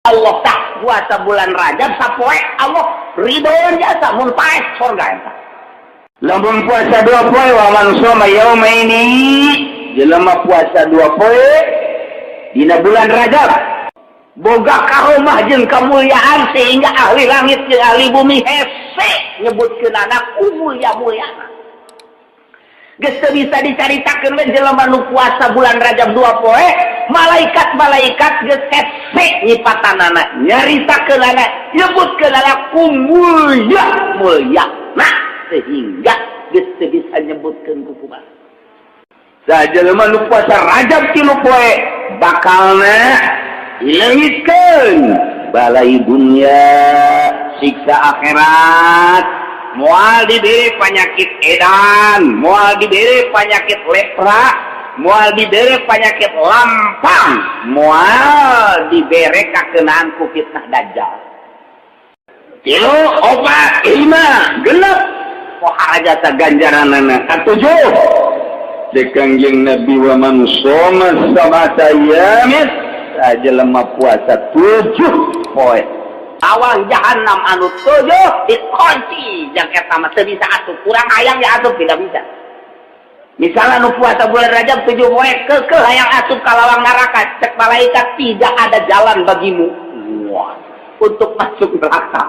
Allah tak puasa bulan Rajab sapoe Allah ridhoan jasa mun paes surga eta. Lamun puasa 2 poe wa man shoma yaumaini jelema puasa 2 poe dina bulan Rajab boga karomah jeung kamulyaan sehingga ahli langit jeung ahli bumi hese nyebutkeun anak mulia-muliana. Geus teu bisa dicaritakeun we jelema nu puasa bulan Rajab 2 poe, malaikat-malaikat geus hese nyipatanana, nyaritakeun anak, nyebutkeun anak mulia-muliana sehingga geus teu bisa nyebutkeun ku kumaha. Sajelema nu puasa Rajab 3 poe bakalna ilengitkeun balai dunia siksa akhirat moal diberi penyakit edan moal diberi penyakit lepra moal diberi penyakit lampang moal diberi kakenaan ku fitnah dajjal 3, 4, 5 genep poha jasa ganjaranana katujuh dekangjeng Nabi wa man shoma sabata yamin jelema puasa 7 poe awang jahanam anu 7 dikunci jang eta mah teu bisa atup kurang hayang ya atup tidak bisa. Misalnya nu puasa bulan Rajab 7 poe keukeul hayang atup ka lawang neraka cek malaikat tidak ada jalan bagimu untuk masuk neraka.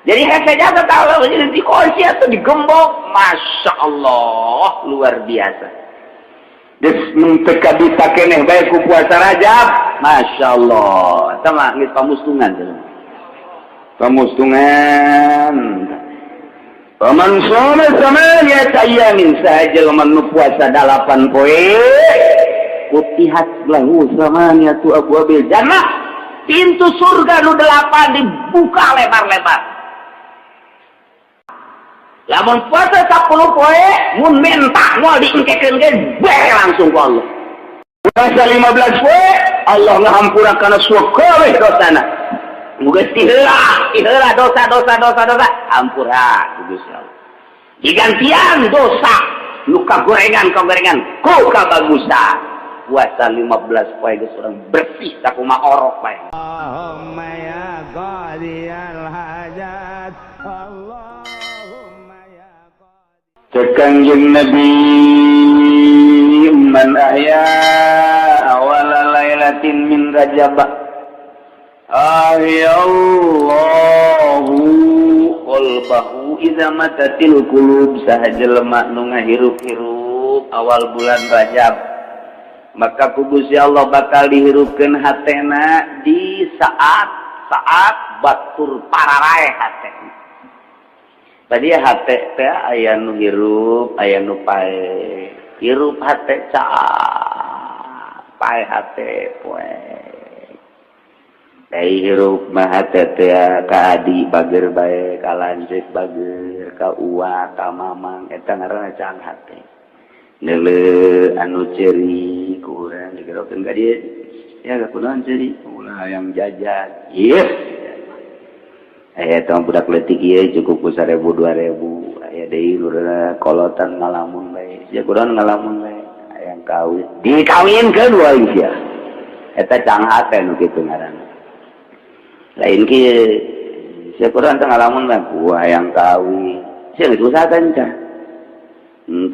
Jadi hese jaga kalau dikunci atau digembok, masya Allah luar biasa. Des menteka bisa keneh bae ku puasa Rajab, masya Allah. Sama geus pamustungan tuh. Pamustungan. Paman shoma samaniyata ayamin sajelema nu puasa 8 poe, kutihat lahu samaniyatu abwabil jannah. Pintu surga nu 8 dibuka lebar-lebar. Lamun puasa 10 poe mun menta moal diengkekeun ge bae langsung ku Allah. Puasa 15 poe Allah ngahampurakeun kabeh dosana. Muga tiheula dosa hampura ku Gusti Allah. Digantian dosa nu kagorengan ku kabagusan. Puasa 15 poe geus urang bersih sakumaha orok bae. Allahumma ya qadiyal hajat Allah Kangjeng Nabi man ahya awala lailatin min Rajab ahyallahu qalbahu idza matatil qulub sahajelema nu ngahirup-hirup awal bulan Rajab maka ku Gusti Allah bakal dihirupkeun hatena di saat batur pararae hatena. Tadi hate teh aya nu hirup, aya nu pae. Hirup hate caah, pae hate poe. Dai hirup mah hate teh ka adi bager bae, ka lanceuk bager, ka uwa, ka mamang eta ngaranna caang hate. Neuleuh anu ceuri ku urang digerokeun ka dieu. Ya kunaon ceuri? Ulah hayang jajan. Yes. Tahun budak letik ieu cukup ku 1000 2000 aya deui lurana kolotan ngalamun bae sia kunaon ngalamun bae hayang kawin dikawinkeun wae sia eta canghat teh nu kitu ngaranna lain kieu sia kunaon teh ngalamun bae ku hayang kawin sia geus usahakeun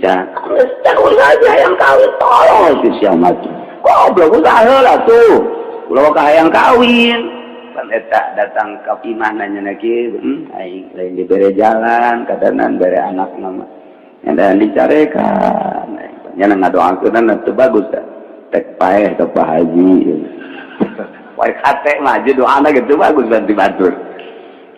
ca geus tak usaha hayang kawin tolong geus sia mah goblok usaha heula tuh ulah ka hayang kawin pan eta datang ka imah nanya kieu aing lain dibere jalan kadanan bere anakna mah nya dicarekan nya ngadoakeun teu bagus tek paeh ka Pak Haji wae kate mah je doana gitu bagus bantu batur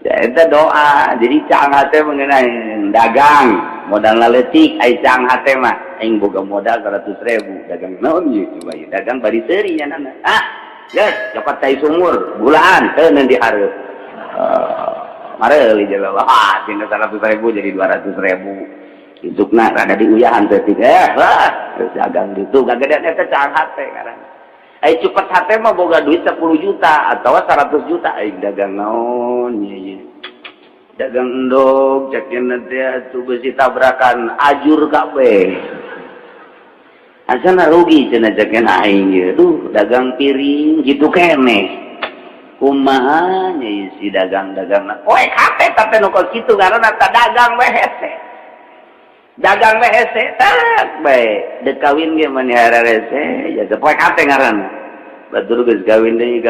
ya eta doa jadi cang hate mengenai dagang modal leutik ai cang hate mah aing boga modal 100.000 dagang naon ieu coba ieu dagang bari seuri nya nana yes, cokot tai sumur, bulan, teuneun dihareup. Mareuli jaga wah, tinggal 100.000 jadi 200.000. Hisupna rada diuyahan teh terus dagang ditu gagedean eta cang hate ngaran. Ai cepet hate mah boga duit 10 juta atau 100 juta aing dagang naon nya. Dagang endog, cekeun teh atuh besi tabrakan ajur kabeh. Asana rugi cenah cekeun aing ye. Duh, dagang piring gitu keneh. kumaha nya si dagang-dagangna poe kate tapi nu kitu karena ta dagang we hese dagang we hese tak bae dek kawin ge manihara rese ya poe kate ngaranna batur geus kawin deui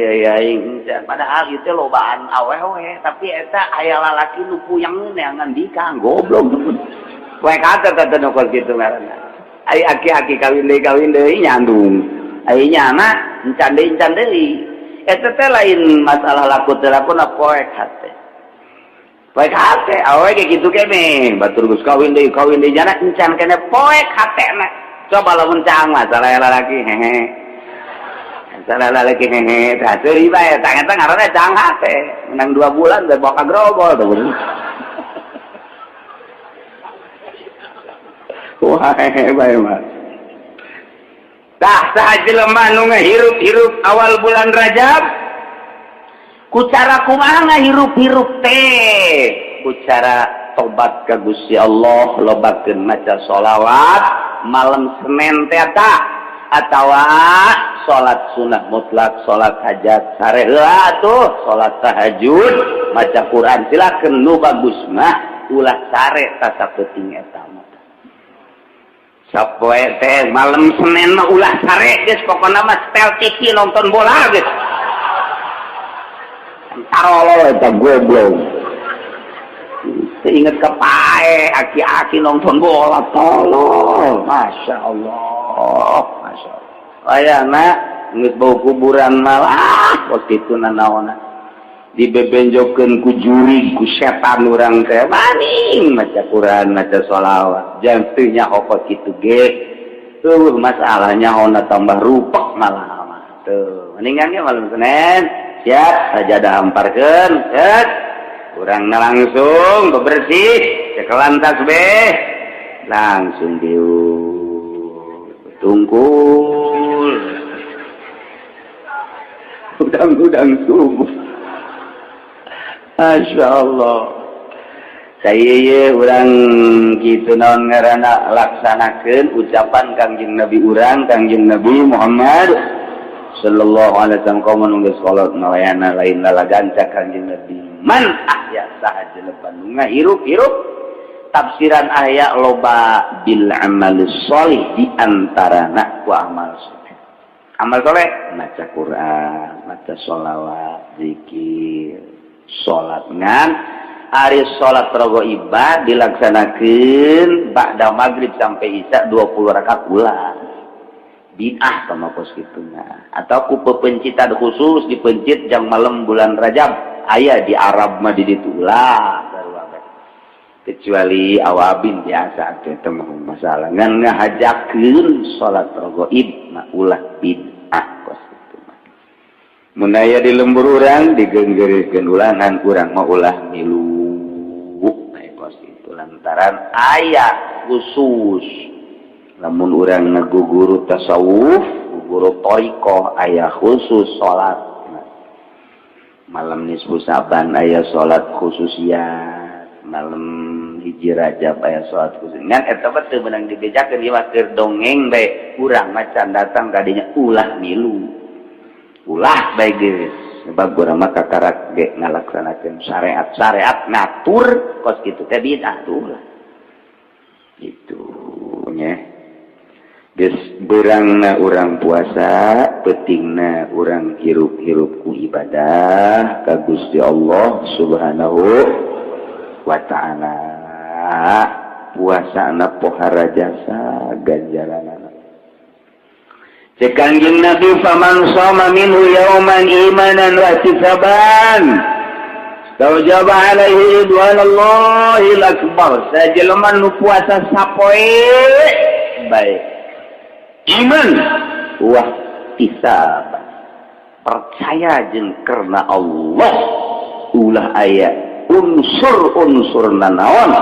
aya aing padahal ieu teh lobaan awewe tapi eta aya lalaki nu puyang neangan dikang goblok poe kate teh nu kitu ngaranna ai aki-aki kawin deui nyandung ai nyana encan deui eta teh lain masalah laku teu laku na poek hate awe ge kitu kene batur geus kawin deui jana encan kene poek hatena coba lamun caang masalah lalaki hehe masalah lalaki hehe tah teu riba eta ngaranna caang hate menang 2 bulan teh bawa grobol tuh wah bae mah tah sajelema nu ngahirup-hirup awal bulan Rajab ku cara kumaha ngahirup-hirup teh ku cara tobat ka Gusti Allah lobakeun maca sholawat malam Senin teh atawa salat sunah mutlak salat hajat sare heula atuh salat tahajud maca Quran silakeun nu bagus mah ulah sare ta sapenting eta sapoe teh malam Senin mah ulah sare geus pokona mah setel TV nonton bola geus tarolo eta goblok inget kepae aki-aki nonton bola tolol masyaallah ayana geus bau kuburan malah waktu itu nanaona dibebenjokeun ku juri ku setan urang teh maning maca Quran maca sholawat jang teu nyaho kitu ge masalahnya ona tambah rupek malah tuh mendingan ge malam Senin siap sajadah amparkeun set urangna langsung bebersih cekelan tasbih langsung tungkul udang subuh. Masya Allah saya urang gitu naon ngaranna laksanakeun ucapan Kangjeng Nabi urang Kangjeng Nabi Muhammad sallallahu alaihi wasallam kaum nunggu salat malayana lain lalagan cak Kangjeng Nabi man ahya sahaja lepan ngahirup-hirup tafsiran ayat loba bil amal sholih di antarana ku amal soleh amal soleh maca Quran maca sholawat zikir salat ngan ari salat raghaibah dilaksanakeun ba'da maghrib sampai isya 20 rakaat ulang bid'ah sama kos kituna atau ku pepencitan khusus dipencit jam malam bulan Rajab aya di Arab mah di ditu ulah kecuali awabin biasa teh teh masalah ngan ngahajakeun salat raghaib mah ulah bid'ah kos munaya di lembur urang digenggerekeun ulangan urang mah ulah milu bae itu lantaran aya khusus lamun urang ngaguguru tasawuf guguru thariqah aya khusus salat malam nisfu saban aya salat khususiyat malam hiji Rajab aya salat khusus ngan eta mah teu meunang dibejakeun ieu mah keur dongeng bae urang macan datang ka dinya ulah milu ulah baik guys sebab urang mah kakarak ge ngalaksanakeun syariat ngatur kos kitu teh bid'ah ulah gitu nya geus beurangna urang puasa pentingna urang hirup-hirup ku ibadah ka Gusti Allah Subhanahu wa taala puasana pohara jasa ganjaranana cek Kangjeng Nabi faman shoma minhu yauman imanan wa ihtisaban tawjaba alaihi ridwanallahil akbar sajelema nu puasa sapoe bae iman wa ihtisaban percaya jeung karena Allah ulah aya unsur-unsur nanaon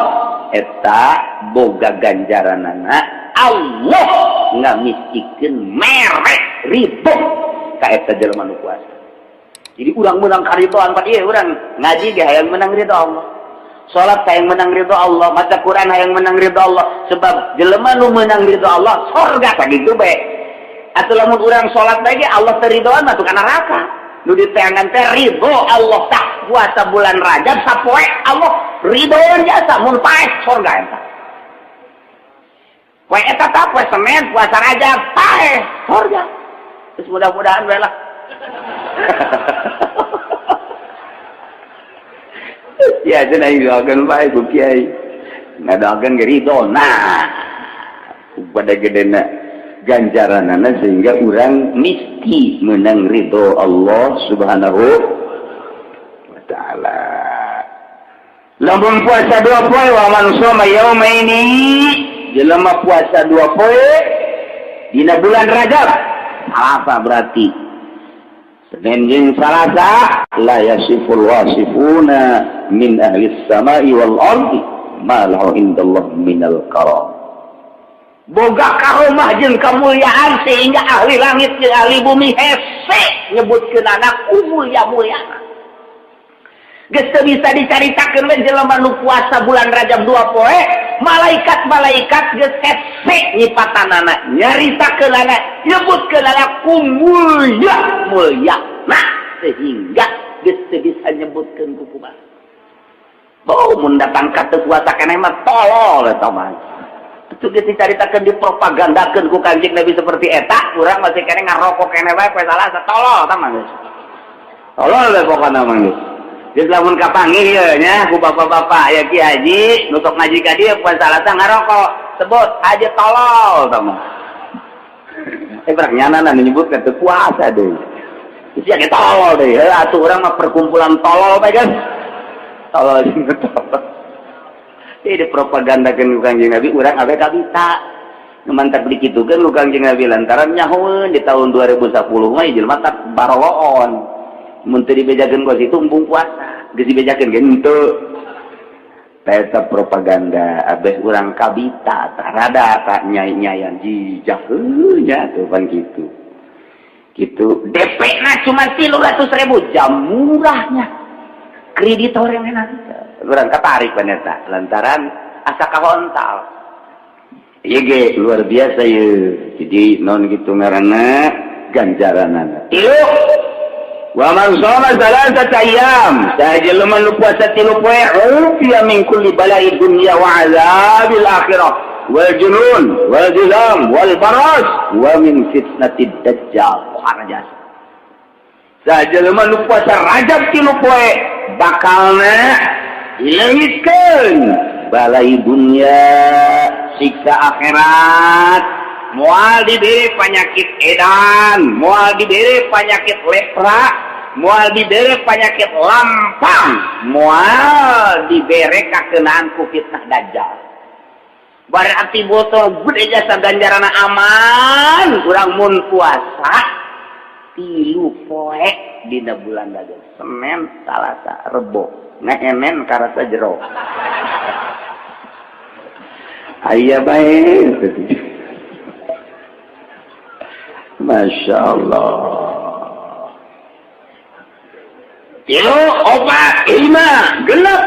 eta boga ganjaranana Allah ngamisikeun merek ridho ka eta jelema nu puasa. Jadi urang menang karidhoan pad ieu urang ngaji ge hayang menang ridho Allah. Salat hayang menang ridho Allah, maca Quran hayang menang ridho Allah. Sebab jelema nu menang ridho Allah surga sakitu bae. Atuh lamun urang salat bae ge Allah teu ridhoan mah tuh kana neraka. nu diteangan teh ridho Allah tak puasa bulan Rajab sapoe Allah ridho jasa mun paes surga eta poe eta tah poe Senin puasa Rajab paes surga terus mudah-mudahan bae lah ya cenah doakeun bae ku kiai ngadakeun ge ridho nah pada gedena ganjaranana sehingga orang mesti menang ridho Allah subhanahu wa ta'ala. Lamun puasa 2 poe wa man shoma yaumaini jelema puasa 2 poe dina bulan Rajab Salasa berarti Senin jeung Salasa la yasiful wasifuna min ahli samai wal ardi ma lahu indallah minal karam boga karomah jeung kamuliaan sehingga ahli langit jeung ahli bumi hese nyebutkeun anak mulia-muliana. Geus teu bisa dicaritakeun we jelema nu puasa bulan Rajab 2 poe, malaikat-malaikat geus hese nyipatanana, nyaritakeun anak, nyebutkeun anak mulia-muliana sehingga geus teu bisa nyebutkeun ku kumaha. Oh mun datang ka teu puasa keneh mah tolol eta mah. Itu diceritakan dipropagandakan ku Kanjeng Nabi seperti eta urang masih kene ngarokok kene bae poe Salasa tolol tah mah geus tolol we pokona mah geus geus lamun kapanggih ieu nya ku bapak-bapak aya Ki Haji nutuk ngaji ka dieu poe Salasa ngarokok sebut haji tolol tah mah berak nyana nyebutkeun teu puasa deui sia ge tolol deui atuh urang mah perkumpulan tolol bae geus tolol jeung tolol di propagandakeun ku Kanjeng Nabi urang awe kabita mantap beli kitukeun ku Kanjeng Nabi lantaran nyahoeun di tahun 2010 mah jelema tak baroon mun teu dibejakeun ku situ embung puasa geus dibejakeun ge henteu eta propaganda abes urang kabita tak rada tak nyai-nyayan jijak nya tuh pan kitu DP na cuma 300.000 jam murahnya kreditor yang enak urang katarik paneta lantaran asa kahontal ieu ge luar biasa ieu jadi naon kitu ngaranna ganjaranana ieu wa man shoma salasata ayyam sajelema nu puasa 3 poe ufiya min kulli bala'i dunya wa 'adzabil akhirah wal junun wal juzam wal baras wa min fitnatid dajjal harajas sajelema nu puasa Rajab 3 poe bakalna ilahikeun balai dunia siksa akhirat moal diberi penyakit edan moal diberi penyakit lepra moal diberi penyakit lampang moal diberi kakenaan ku fitnah dajjal berarti botol gede jasa ganjarana aman urang mun puasa 3 poe dina bulan Rajab Senin Salasa Rebo ngenen karasa jero aya bae Masya Allah 3 4 5 genep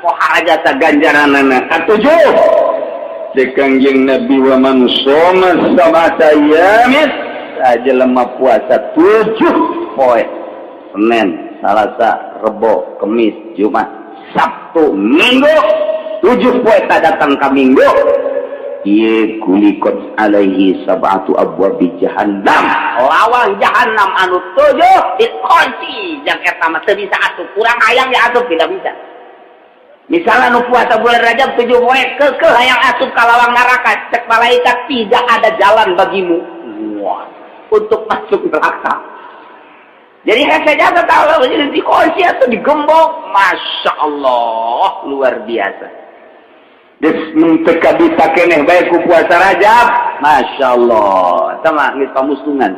pohara ganjaranana katujuh Kanjeng Nabi wa man shoma sab'ata ayyamin sajelema puasa 7 poe Senin Salasa Rebo Kemis Jumat Sabtu Minggu 7 poe tak datang ka Minggu ieu kulikot alaihi sab'atu abwabi jahannam lawan jahannam anu 7 dikunci jeung eta mah teu bisa atuh kurang hayang ya atuh tidak bisa misalnya nu puasa bulan Rajab 7 poe keukeul hayang asup ka lawang neraka cek malaikat tidak ada jalan bagimu untuk masuk neraka jadi saja tahu jadi dikunci atau digembok Masya Allah luar biasa des menteka ditakeneh bae ku puasa Rajab Masya Allah sama geus pamustungan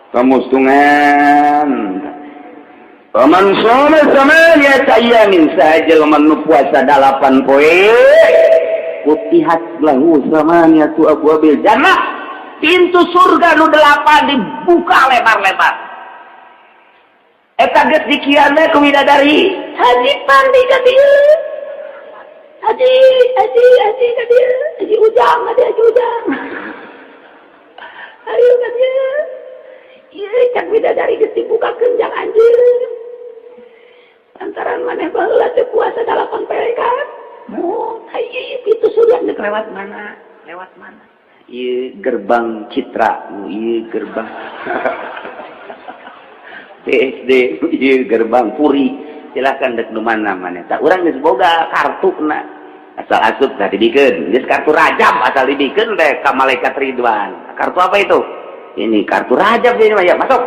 pamustungan paman shoma samaniyata ayyamin sajelema nu puasa 8 poe futihat lahu samaniyatu abwabil jannah pintu surga nu 8 dibuka lebar-lebar eta geus dikianna ku widadari haji pandi ka dieu haji ka dieu haji ujang ayo ka dieu ieu cak bidadari geus dibukakeun jang anjeun. Lantaran maneh baheula teu puasa 8 perekat. Oh, ieu pitu surga nek lewat mana? Lewat mana? Ieu gerbang Citra, ieu gerbang PSD, ieu gerbang Puri. Silakan dek nu mana maneh. Tah urang geus boga kartuna. Asal asup tah dibikeun. Geus kartu Rajab asal dibikeun teh ka malaikat Ridwan. Kartu apa itu? Ini kartu Rajab ini mah ya, masuk.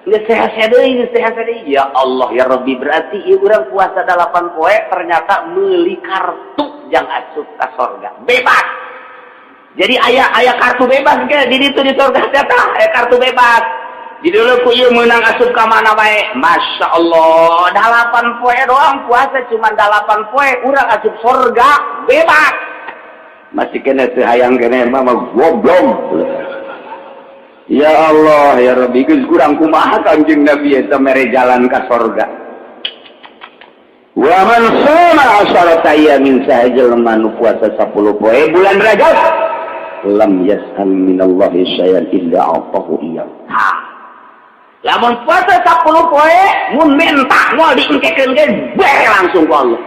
Nggak sehat-sehat deui, ya Allah ya Rabbi, berarti ieu urang puasa 8 poe ternyata meuli kartu jang asup ka sorga. Bebas. Jadi aya kartu bebas ge di ditu di sorga teh tah, aya kartu bebas. Jadi dulu ku ieu meunang asup ka mana bae. Masya Allah, 8 poe doang puasa cuma 8 poe urang asup sorga bebas. Masih kena teu hayang kene mah goblok. Ya Allah ya Rabbi, geus kurang kumaha Kanjeng Nabi eta mere jalan ka sorga. Wa man shoma 10 ayamin sajelma nu puasa 10 poe bulan Rajab lam yas'al minallahi syai'an illa atahu iyyahu. Lamun puasa 10 poe mun minta moal diengkekeun ge bae langsung ku Allah.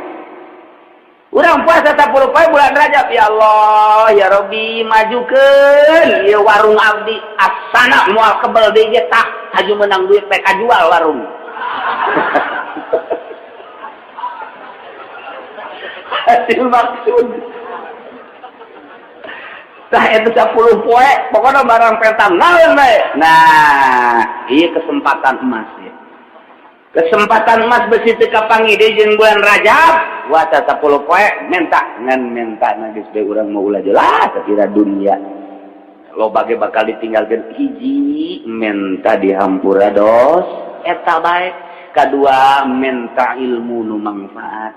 Urang puasa 10 poe bulan Rajab, ya Allah ya Rabbi, majukeun ieu warung abdi asana moal kebel deui ge tah haju meunang duit teh kajual warung. Hasil maksud tah eta 10 poe pokona barang pertam naon bae. Nah, ieu kesempatan emas ya. Kesempatan emas besi teu kapangide jeung bulan Rajab. Puasa 10 poe menta ngan menta na geus bae urang mau ulah jelas sakira dunia. Loba ge bakal ditinggalkeun hiji menta dihampura dos eta bae. Kadua menta ilmu nu manfaat.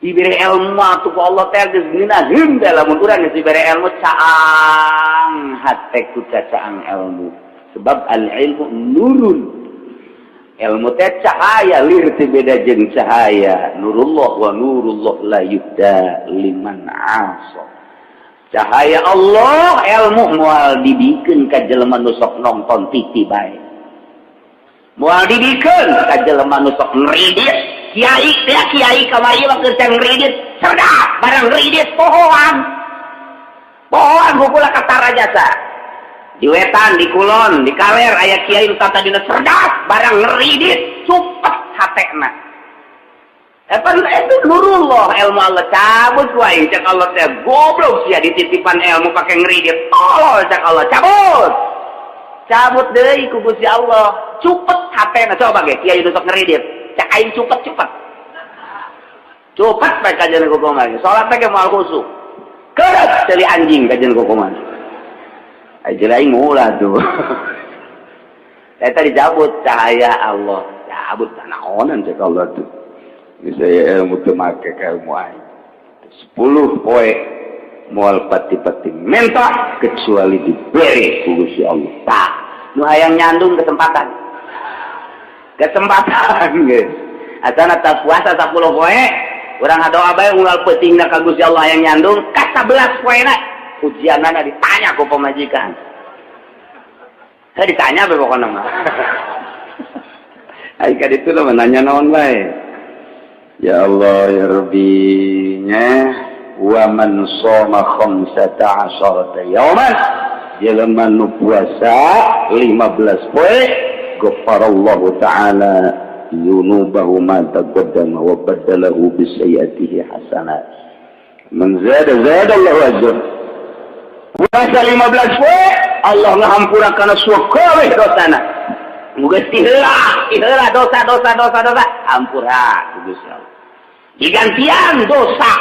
Diberi ilmu atuh ku Allah teh geus ngeunaheun da lamun urang geus diberi ilmu caang hate ku caang ilmu. Sebab al ilmu nurun. Ilmu teh cahaya lir teh beda jeung cahaya. Nurullah wa nurullah la yuhda liman asa. Cahaya Allah ilmu moal dibikeun ka jelema nu sok nonton TV bae. Moal dibikeun ka jelema nu sok ngridit, kiai teh kiai kamari mah keur can ngridit, cerdas barang ngridit pohoan. Pohoan hukula ka Tarajasa. Di Wetan, di Kulon, di Kaler, aya kiai nu tata dina cerdas, barang ngeridit, supet hatena. Itu nurullah ilmu Allah cabut wae cak Allah teh goblok sia dititipan ilmu pake ngeridit. Tolol cak Allah cabut. Cabut deui ku Gusti Allah, cupet hatena coba ge kiai nu sok ngeridit. Cak aing cupet. Cupet bae kajian ku kumaha. Salat teh moal khusyuk. Keres teli anjing kajian ku kumaha. Aja lain ngulah tuh. Saya dicabut cahaya Allah. Cabut naonan cek Allah tuh. Saya ilmu teu make ka ilmu aing. 10 poe moal pati-pati menta kecuali diberi ku Gusti Allah. Tah, nu hayang nyandung kesempatan. Kesempatan geus. Asana tak puasa 10 poe, urang ngadoa bae unggal peutingna ka Gusti Allah hayang nyandung ka 11 poena. Ujianana ditanya ku pemajikan. Saya ditanya be pokona mah. Ai ka ditu lah nanya naon bae. Ya Allah ya Rabbi nya wa man shoma 15 yauman jelema nu puasa 15 poe ghafarallahu taala yunubahu ma taqaddama wa badalahu bi sayyiatihi hasanat. Man zada Allahu ajr. Puasa 15 poe Allah ngahampura kana suakabeh dosana. Muga tiheula dosa hampura ku Gusti Allah. Digantian dosa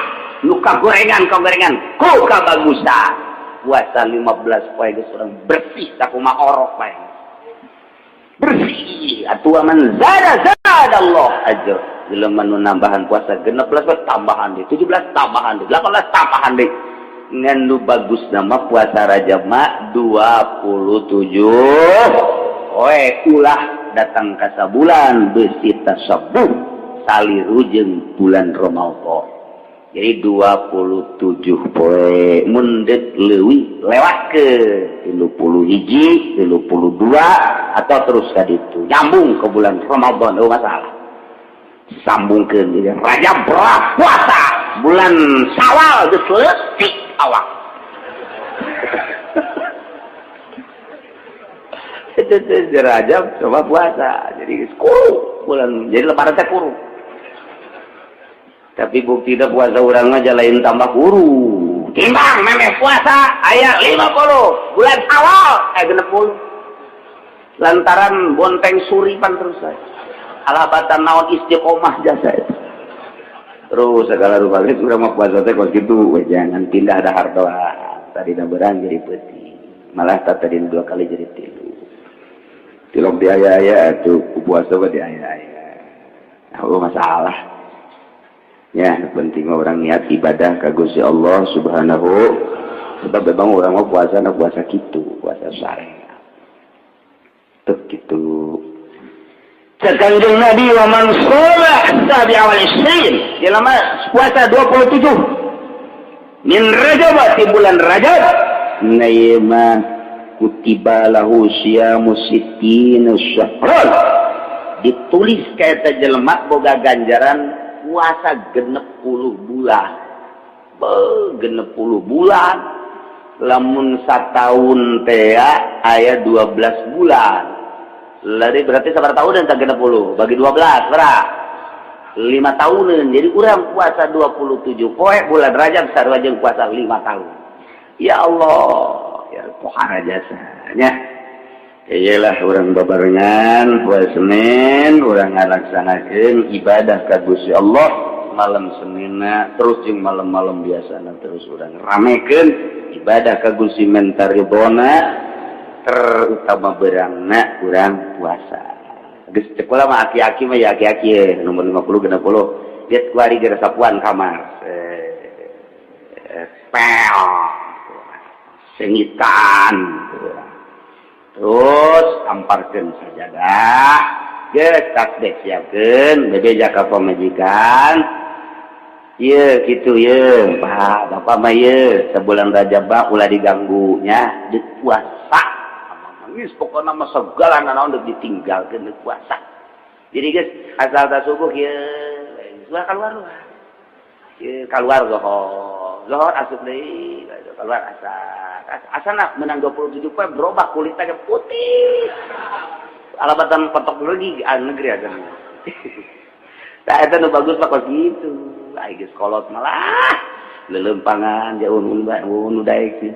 nu kagorengan ku kabagusan. Puasa 15 poe geus urang bersih sakumaha orok bae. Bersih atuh man zada Allah ajr. Jelema nu nambahan puasa 16 poe tambahan deui, 17 tambahan deui, 18 tambahan deui. Ngan nu bagus nama puasa Rajab mah 27 ulah datang ka sabulan beusi tasabuh saliru jeung bulan Ramadan. Jadi 27 poe mundet leuwih lewat ke 30 hiji 32 atau terus ka ditu nyambung ke bulan Ramadan masalah sambungkeun ieu Rajab puasa bulan Syawal geus leutik awak itu Rajab coba puasa jadi kuru bulan jadi lebaran teh kuru. Tapi bukti dah puasa orang aja lain tambah kuru. Timbang memeh puasa ayat 50 bulan awal 60. Lantaran bonteng suripan terus saya. Alabatan naon istiqomah jasa itu. Terus segala rupa itu sudah mau puasa teh kok gitu, jangan pindah ada hardoa. Tadi dah berang jadi peti. Malah tadi 2 kali jadi 3. Tilok di ayah-ayah tuh puasa di ayah-ayah. Nah, masalah. Ya, penting orang niat ibadah ka Gusti Allah Subhanahu. Sebab memang orang mau puasa gitu, puasa syariat. Tuh gitu. Kanjeng Nabi wa man shoma sabi awal isrin. Jelema puasa 27. Min Rajab di bulan Rajab. Naima kutiba lahu syamu sittina syahran. Ditulis ka eta jelema boga ganjaran puasa 60 bulan. Genep 10 bulan. Lamun satahun teh aya 12 bulan. Lari berarti sabar tahun dan 60 bagi 12 berapa? 5 tahunan. Jadi urang puasa 27 poe bulan Rajab sarua jeung puasa 5 tahun. Ya Allah, ya pohara jasanya. Iyalah orang babarengan puasa Senin orang ngalaksanakeun ibadah ka Gusti Allah malam Seninna terus jeung malam-malam biasana terus orang ramekeun ibadah ka Gusti Mentaridona terutama berangna urang puasa. Geus cekola mah aki-aki mah ya aki-aki nomor 50 60 lihat kuari geus sapuan kamar. Pel. Sengitan. Terus amparkeun sajadah geus tasbih siapkeun bebeja ka pamajikan ieu kitu ieu Pak Bapak mah ieu sebulan Rajab ulah diganggu nya deuk puasa geus pokona mah segala naon deuk ditinggalkeun deuk puasa jadi geus asal ta subuh ieu sudah keluar ieu keluar zohor asup deui keluar asana menang 27 poe berubah kulitnya putih. Alabatan potok lagi negeri aja. Nah itu nu bagus mah kok gitu. Ai geus kolot malah lelempangan jauh nu daek sih.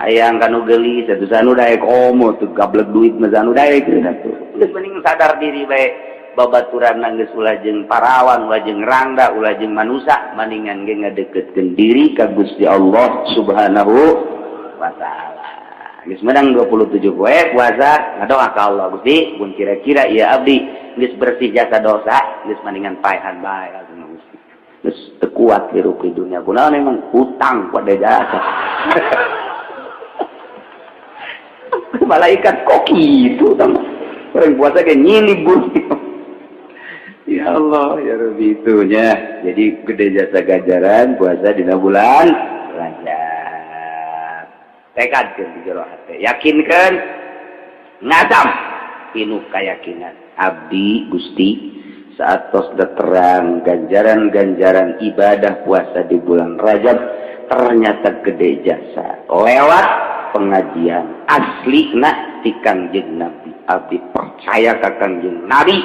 Hayang kanu gelis atuh sanu daek omo tuh gablek duit mah sanu daek atuh. Geus mending sadar diri bae babaturan geus ulah jeung parawan, ulah jeung rangda, ulah jeung manusia mendingan ge ngadeukeutkeun diri ka Gusti Allah Subhanahu wa ta'ala. Geus menang 27 poe puasa ngadoa ka Allah Gusti mun kira-kira ieu abdi geus bersih jasa dosa geus mendingan paehan bae ka Gusti. Geus teu kuat hirup di dunia kunaon memang hutang pada jasa. Malaikat kok gitu sama orang puasa ge nyilibur. Ya Allah ya Rabbi itunya. Jadi gede jasa ganjaran puasa dina bulan Rajab. Tekadkeun di jero hate, yakinkeun ngazam pinuh kayakinan abdi Gusti saat tos terang ganjaran-ganjaran ibadah puasa di bulan Rajab ternyata gede jasa lewat pengajian asli ti Kangjeng Nabi. Abdi percaya ka Kangjeng Nabi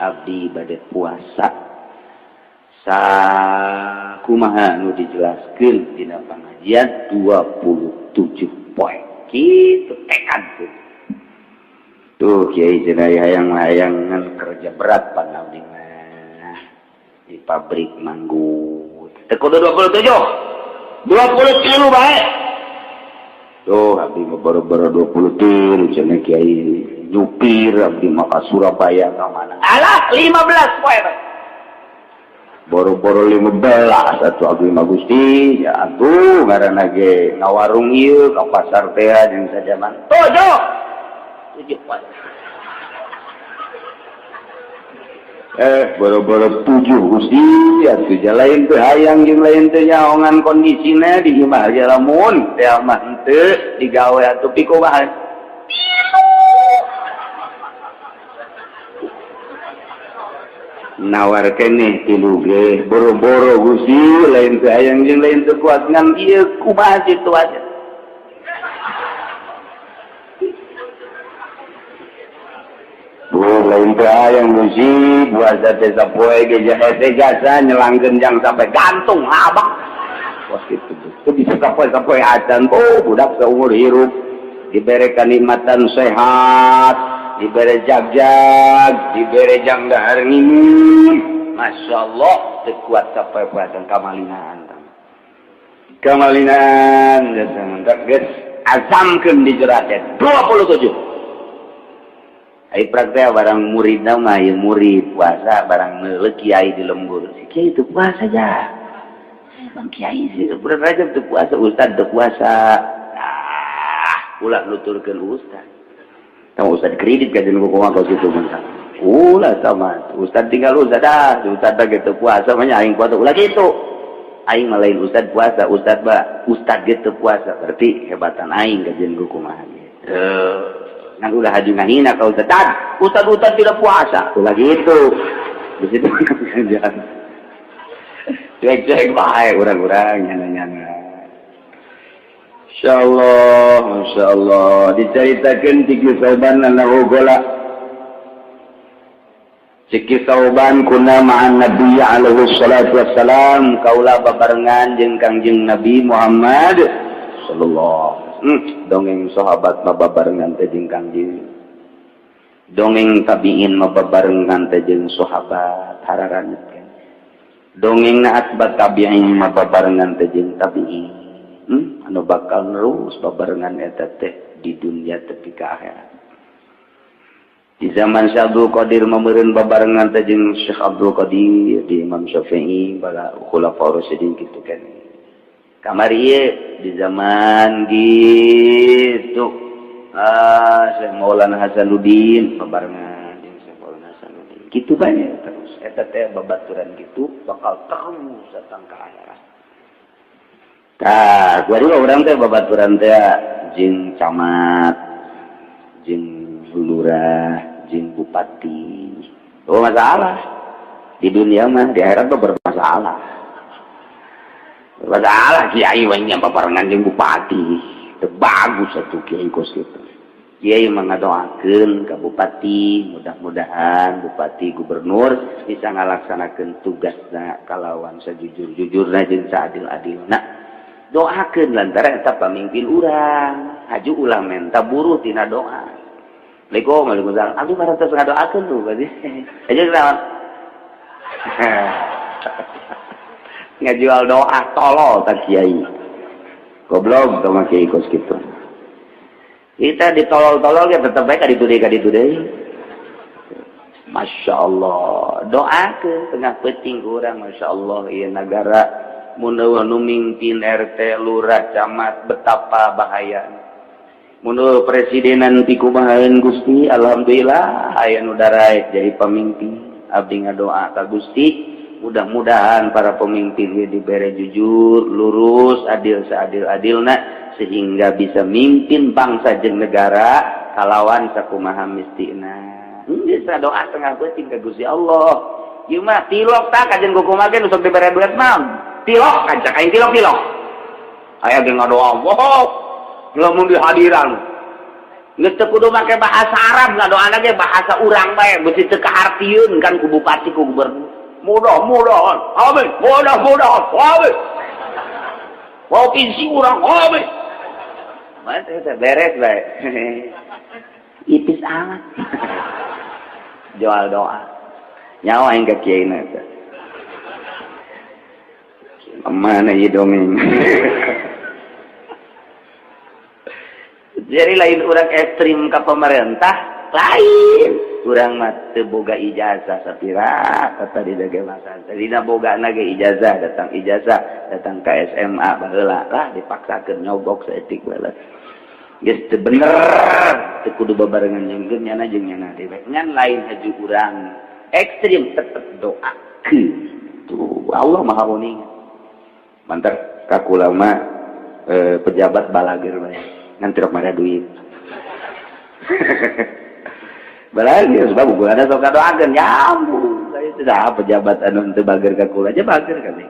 abdi bade puasa sakumaha nu dijelaskeun dina pengajian 27 poe kitu tekad tuh kiai cenah hayang-hayangan kerja berat panaudi mah di pabrik manggut teu kudu 27 kilo bae tuh abdi mah boro-boro 20 kilo cenah kiai nyupir abdi mah ka Surabaya ka mana alah 15 poe bae boro-boro 15 atuh abdi mah Gusti ya atuh ngaranna ge ngawarung ieu ka pasar teh jeung sajaman 7 poe boro-boro 7 Gusti atuh lain teu hayang jeung lain teu nyaongan kondisina di imah aja lamun teh mah henteu digawe atuh pikumaha nawar keneh tilu ge boro-boro Gusti lain teu hayang jeung lain teu kuat ngan ieu kumaha situasi lain teu hayang musik puasa teh sapoe ge teh jasa nyelangkeun jang sampai gantung abang wah kitu teu bisa sapoe-sapoe acan budak saumur hirup dibere kanikmatan sehat dibere jag-jag dibere jang dahar ngiming masyaallah teu kuat sapoe puasa kamalinan jasa geus azamkeun di jerat 27 ai praktek barang murid mah ya murid puasa barang neuleuh kiai di lembur si kiai teu puasa aja bang kiai sih bulan Rajab teu puasa ustad teu puasa ulah nuturkeun ustad tong ustad kredit ka jeung kumaha ka situ mah ulah sama ustad tinggal ustad ustad ge teu puasa mah aing puasa ulah kitu aing mah lain ustad puasa ustad ge teu puasa berarti hebatan aing ka jeung kumaha gitu nang ulah haju ngahina ka ustad tidak puasa ulah gitu disitu kerjaan cuek-cuek bae urang-urang nyana-nyana insyaallah diceritakeun ti kisauban anu gola cikisauban kuna ma'an nabi alaihi salatu wassalam kaula babarengan jeung Kangjeng Nabi Muhammad sallallahu dongeng sahabat mababarengan teh jeung Kangjeng dongeng tabiin mababarengan teh jeung sahabat hararanjeun dongeng atbat tabiin mababarengan teh jeung tabiin anu bakal terus babarengan eta teh di dunia tepi ka akhirat di zaman Syekh Abdul Qadir mameureun babarengan teh jeung Syekh Abdul Qadir di Imam Syafi'i bala khulafaur rasyidin kitu kan kamari di zaman gitu Syekh Maulana Hasanuddin babarengan jeung Syekh Maulana Hasanuddin kitu banyak terus eta teh babaturan gitu bakal terus datang ka akhirat tah kuari urang teh babaturan teh jeung camat jeung lurah jeung bupati oh masalah di dunia mah di akhirat mah bermasalah masalah kiai wanya babarengan jeung bupati teu bagus atuh kiai kos kitu kiai mengadoakeun ka bupati mudah-mudahan bupati gubernur bisa ngalaksanakeun tugasna kalawan sajujur-jujurna jeung saadil-adilna doakeun lantaran eta pamimpin urang haju ulah menta buruh tina doa Waalaikumsalam abdi marantos ngadoakeun tuh berarti aja naon ngajual doa tolol tak kiai goblok sama kiai kos gitu kita ditolol-tolol ya tetep baik kaditu deui Masya Allah doa ke tengah penting kurang Masya Allah ieu negara mun nu mimpin RT lurah camat betapa bahaya mun presidenan ti kumahaeun Gusti alhamdulillah aya nu daraek jadi pemimpin abdi ngadoa ka Gusti mudah-mudahan para pemimpin diberi jujur, lurus, adil seadil-adilna sehingga bisa mimpin bangsa jeung negara kalawan sakumaha mistina. Bisa doa tengah penting ka Gusti Allah. Ieu mah tilok tah kajen kumaha ge nu sok dibere duit mah. Tilok kancak aing tilok. Aya ge ngadoa Allah. Lamun di hadiran. Geus teu kudu make bahasa Arab ngadoana ge bahasa urang bae, beusi teu kahartieun kan ku bupati ku gubernur. Mudah-mudahan, amin. Mudah-mudahan, amin. Mau pinsi orang, amin. Mana kita beres baik. Ipis amat. Jual doa. Nyawa yang ke kiai nanti. Mana ya dongeng. Jadi lain orang ekstrim ke pemerintah, lain. Urang mah teu boga ijazah sapira kata di dage masan. Dina bogana ge ijazah datang ka SMA baheula lah dipaksakeun nyogok saeutik bae. Geus teu bener teu kudu babarengan jeung nyana dewe. Ngan lain haju urang ekstrim tetep doa tuh Allah maha uning mantap kakula mah pejabat balager mah ngan tirok mada duit balager sebab bulan sok doakeun nyambung itu dah pejabat anu teu bager kakula aja bager kali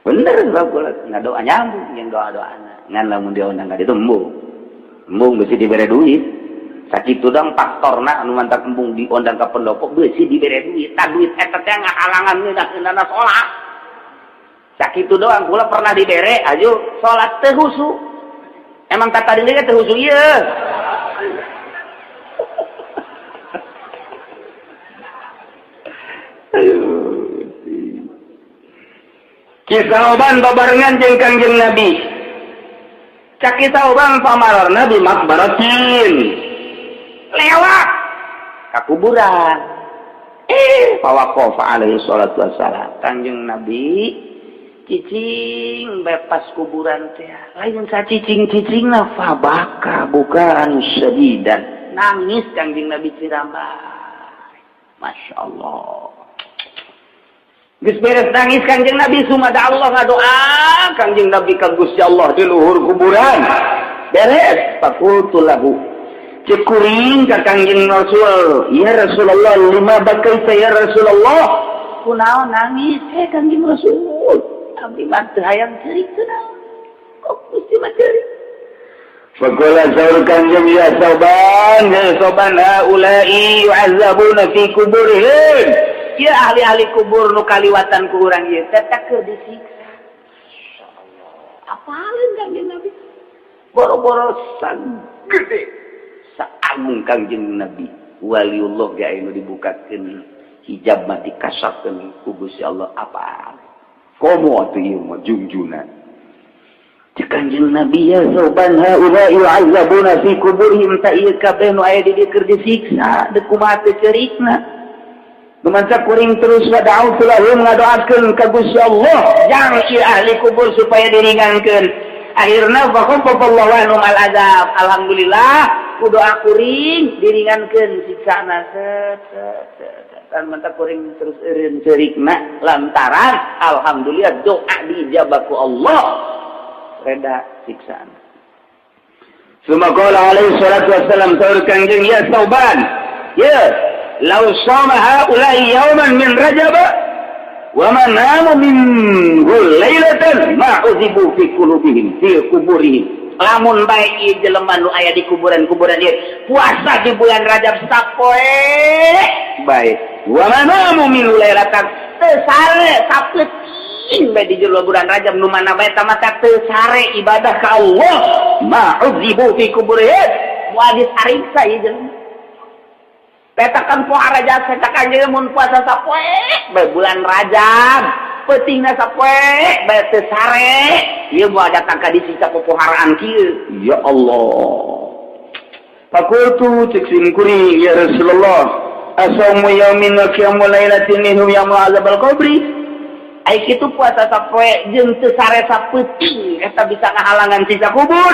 bener sebab kula ngadoa nyambung yang doa-doana ngan lamun diundang ka ditu embung beusi dibere duit sakitu dong faktorna anu mantap embung diundang ka pendopo beusi dibere duit tah duit eta teh ngahalangan ngeunah salat sakitu doang kula pernah dibere aju salat teu husu emang kata deui teh husu ieu kisauban babarengan jeung Kangjeng Nabi cak kisauban pamararna di makbaratin lewat ka kuburan pawaqafa alaihi salatu wassalam Kangjeng Nabi cicing bepas kuburan teh lain sacicing-cicingna fabaka bukan syadidan nangis Kangjeng Nabi cirambai masyaallah geus beres nangis Kangjeng Nabi sumada Allah ngadoa Kangjeng Nabi ka Gusti Allah di luhur kuburan beres faqultu lahu cekuring ka Kangjeng Rasul ya Rasulullah lima bakaita ya Rasulullah kunaon nangis Kangjeng Rasul abdi mah teu hayang ceurik teu naon kok Gusti mah ceurik faqala saur Kangjeng ya soban haula'i yu'azzabuna fi kuburihim ya ahli-ahli kubur nu kaliwatan ku urang ieu teh keur disiksa insyaallah apalin Kangjeng Nabi boro-boro gede saagung Kangjeng Nabi waliullah ge anu dibukakeun hijab mati kasapkeun ku Gusti Allah apa komo atuh ieu mah junjunan cek Kangjeng Nabi ya soban haula yu'azzabuna fi kuburihim ta ieu kabeh nu aya di dieu keur disiksa deuk kumaha teu ceurikna Numansa kuring terus wada'u lahum ngadoakeun ka Gusti Allah jang ieu ahli kubur supaya diringankeun akhirna faqaffallahu anhum al-azab alhamdulillah ku doa kuring diringankeun siksana dan mantap kuring terus eureun ceurikna lantaran alhamdulillah doa diijabah ku Allah reda siksaan summa qala alaihi salatu wassalam saur Kangjeng ya Sauban ya law sama haula'i yawman min Rajab wa man nama minhu lailatan ma uzibu fi qulubihim fi kuburihim lamun bae ieu jelema nu aya di kuburan-kuburan ieu puasa di bulan Rajab sapoe bae wa man nama minhu lailatan teu sare sapeuting bae di jero bulan Rajab nu mana bae tamata teu sare ibadah ka Allah ma uzibu fi kuburihim wa disariksa ieu jelema petakan pohara jasa cakakan mun puasa sapoe bae bulan Rajab peutingna sapoe bae teu sare ieu moal datang ka disiksa poharaan kieu ya Allah faqultu cik kuring ya Rasulullah asaumu yaumin wa qiyamu lailatin minhum yaumul azabal qabri ai kitu puasa sapoe jeung teu sare sapeuting eta bisa ngahalangan siksa kubur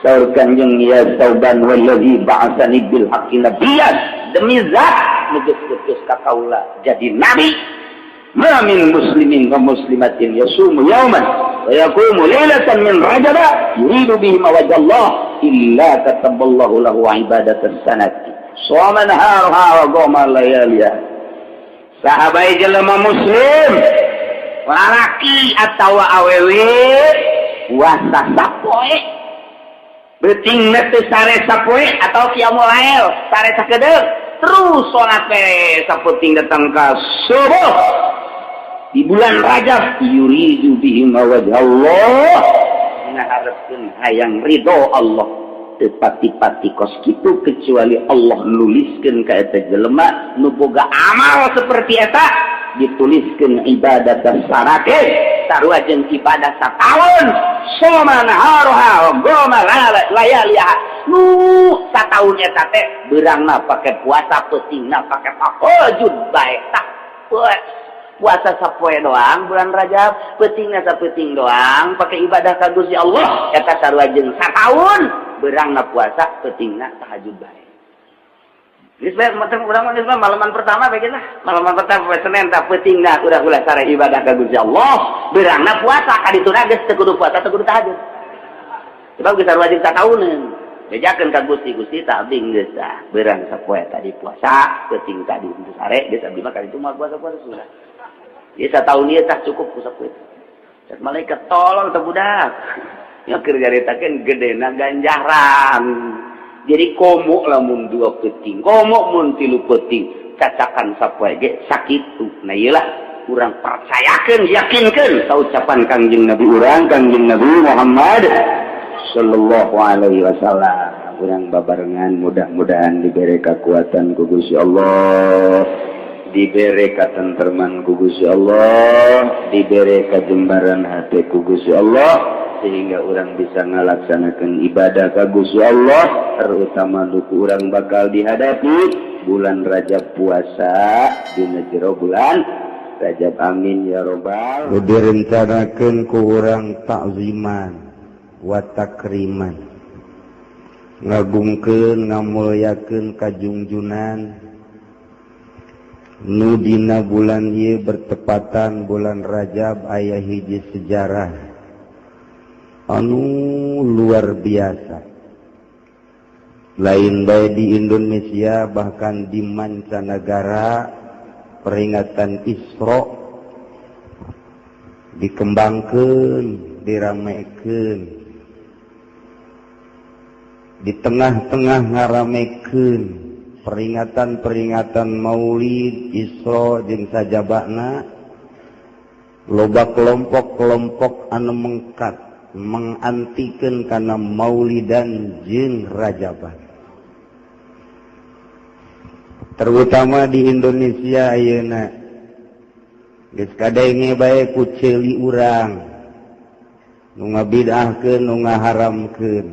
saur Kangjeng ya Sauban wallazi ba'atsani bil haqqi nabiyyan demi zat nugus putus ka kaula jadi nabi ma min muslimin wa muslimatin yasumu yawman wa yaqumu lailatan min Rajab yuridu bihi wajhallah illa kataballahu lahu ibadatan sanati shoma naharha wa qama layaliha sahabai jelema muslim lalaki atawa awewe puasa sapoe beuting teu sare sapoe atau qiyamul lail sare sakedeuk terus salat teh sapeuting datang ka subuh di bulan Rajab yuridu bihi wajhallah ngaharepkeun hayang ridho Allah teu pati-pati kos kitu kecuali Allah nuliskeun ka eta jelema nu boga amal seperti eta dituliskeun ibadah sarake sarua jeung ibadah sataun soma naharoha goma layaliha nu sataun eta teh beurangna pake puasa peutingna pake tahajud bae tak puasa sapoe doang bulan Rajab peutingna sapeuting doang pake ibadah ka Gusti Allah eta sarua jeung sataun beurangna puasa peutingna tahajud bae Geus bae mateng urang mah geus malaman pertama bae lah. Malaman pertama poe Senin tah peuting dah udah sare ibadah ka Gusti Allah. Beurangna puasa ka dituna geus teu kudu puasa teu kudu tahajud. Sebab geus wajib tatauneun. Bejakeun ka Gusti tak abdi geus tah. Beurang sapoe tadi puasa, peuting tadi untuk sare geus abdi mah ka ditu mah puasa-puasa sudah. Ieu sataun ieu tah cukup ku sapoe. Cek malaikat tolong teh budak. Nya keur jaritakeun gedena ganjaran. Jadi komo lamun 2 peuting, komo mun 3 peuting, cacakan sapoe ge sakitu. Nah ieulah urang percayakeun, yakinkeun saucapan Kangjeng Nabi urang, Kangjeng Nabi Muhammad sallallahu alaihi wasallam. Urang babarengan mudah-mudahan diberi kekuatan ku Gusti Allah, diberi katentreman ku Gusti Allah, diberi kajembaran hati ku Gusti Allah, sehingga orang bisa ngalaksanakan ibadah ka Gusti Allah, terutama nuku orang bakal dihadapi bulan Rajab puasa dina jero bulan Rajab. Amin ya robbal. Direncanakeun ku urang takziman wa takriman, ngagungkeun ngamulyakeun kajungjunan nu dina bulan ieu bertepatan bulan Rajab aya hiji sejarah anu luar biasa. Lain bae di Indonesia bahkan di mancanegara peringatan Isra dikembangkeun, diramekeun. Di tengah-tengah ngaramekeun peringatan-peringatan Maulid, Isra jeung sajabana loba kelompok-kelompok anu mengkat mengantikeun kana Maulidan jeung Rajaban. Terutama di Indonesia ayeuna geus kadenge bae ku ceuli urang nu ngabid'ahkeun nu ngaharamkeun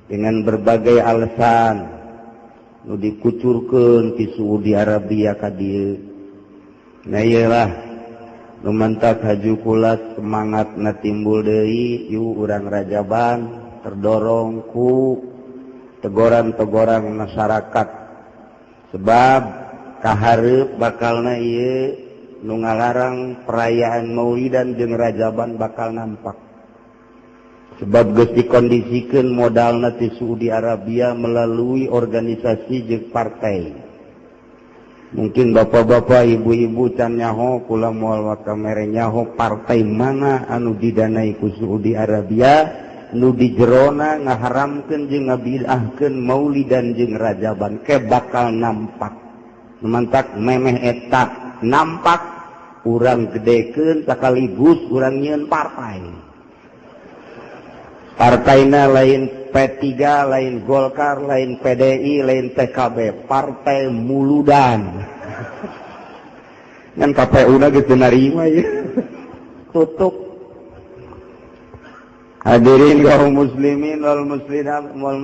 dengan berbagai alasan nu dikucurkeun ti Saudi Arabia ka dieu. Nah iyalah lumantak haju kulas semangat na timbul deui yu urang Rajaban terdorong ku tegoran-tegoran masyarakat sebab kahareup bakalna ieu nu ngalarang perayaan Maulidan jeung Rajaban bakal nampak sebab geus dikondisikeun modalna ti Saudi Arabia melalui organisasi jeung partai. Mungkin bapak-bapak, ibu-ibu can nyaho kula moal kamere nyaho partai mana anu didanai ku Saudi Arabia nu di jerona ngaharamkeun jeung ngabid'ahkeun Maulidan jeung Rajaban ke bakal nampak. Mantak memeh eta nampak urang gedekeun sakaligus urang nyieun partai. Partaina lain P3, lain Golkar, lain PDI, lain PKB, Partai Muludan. Kan KPU-na gitu narima ya. Tutup. Hadirin kaum muslimin wal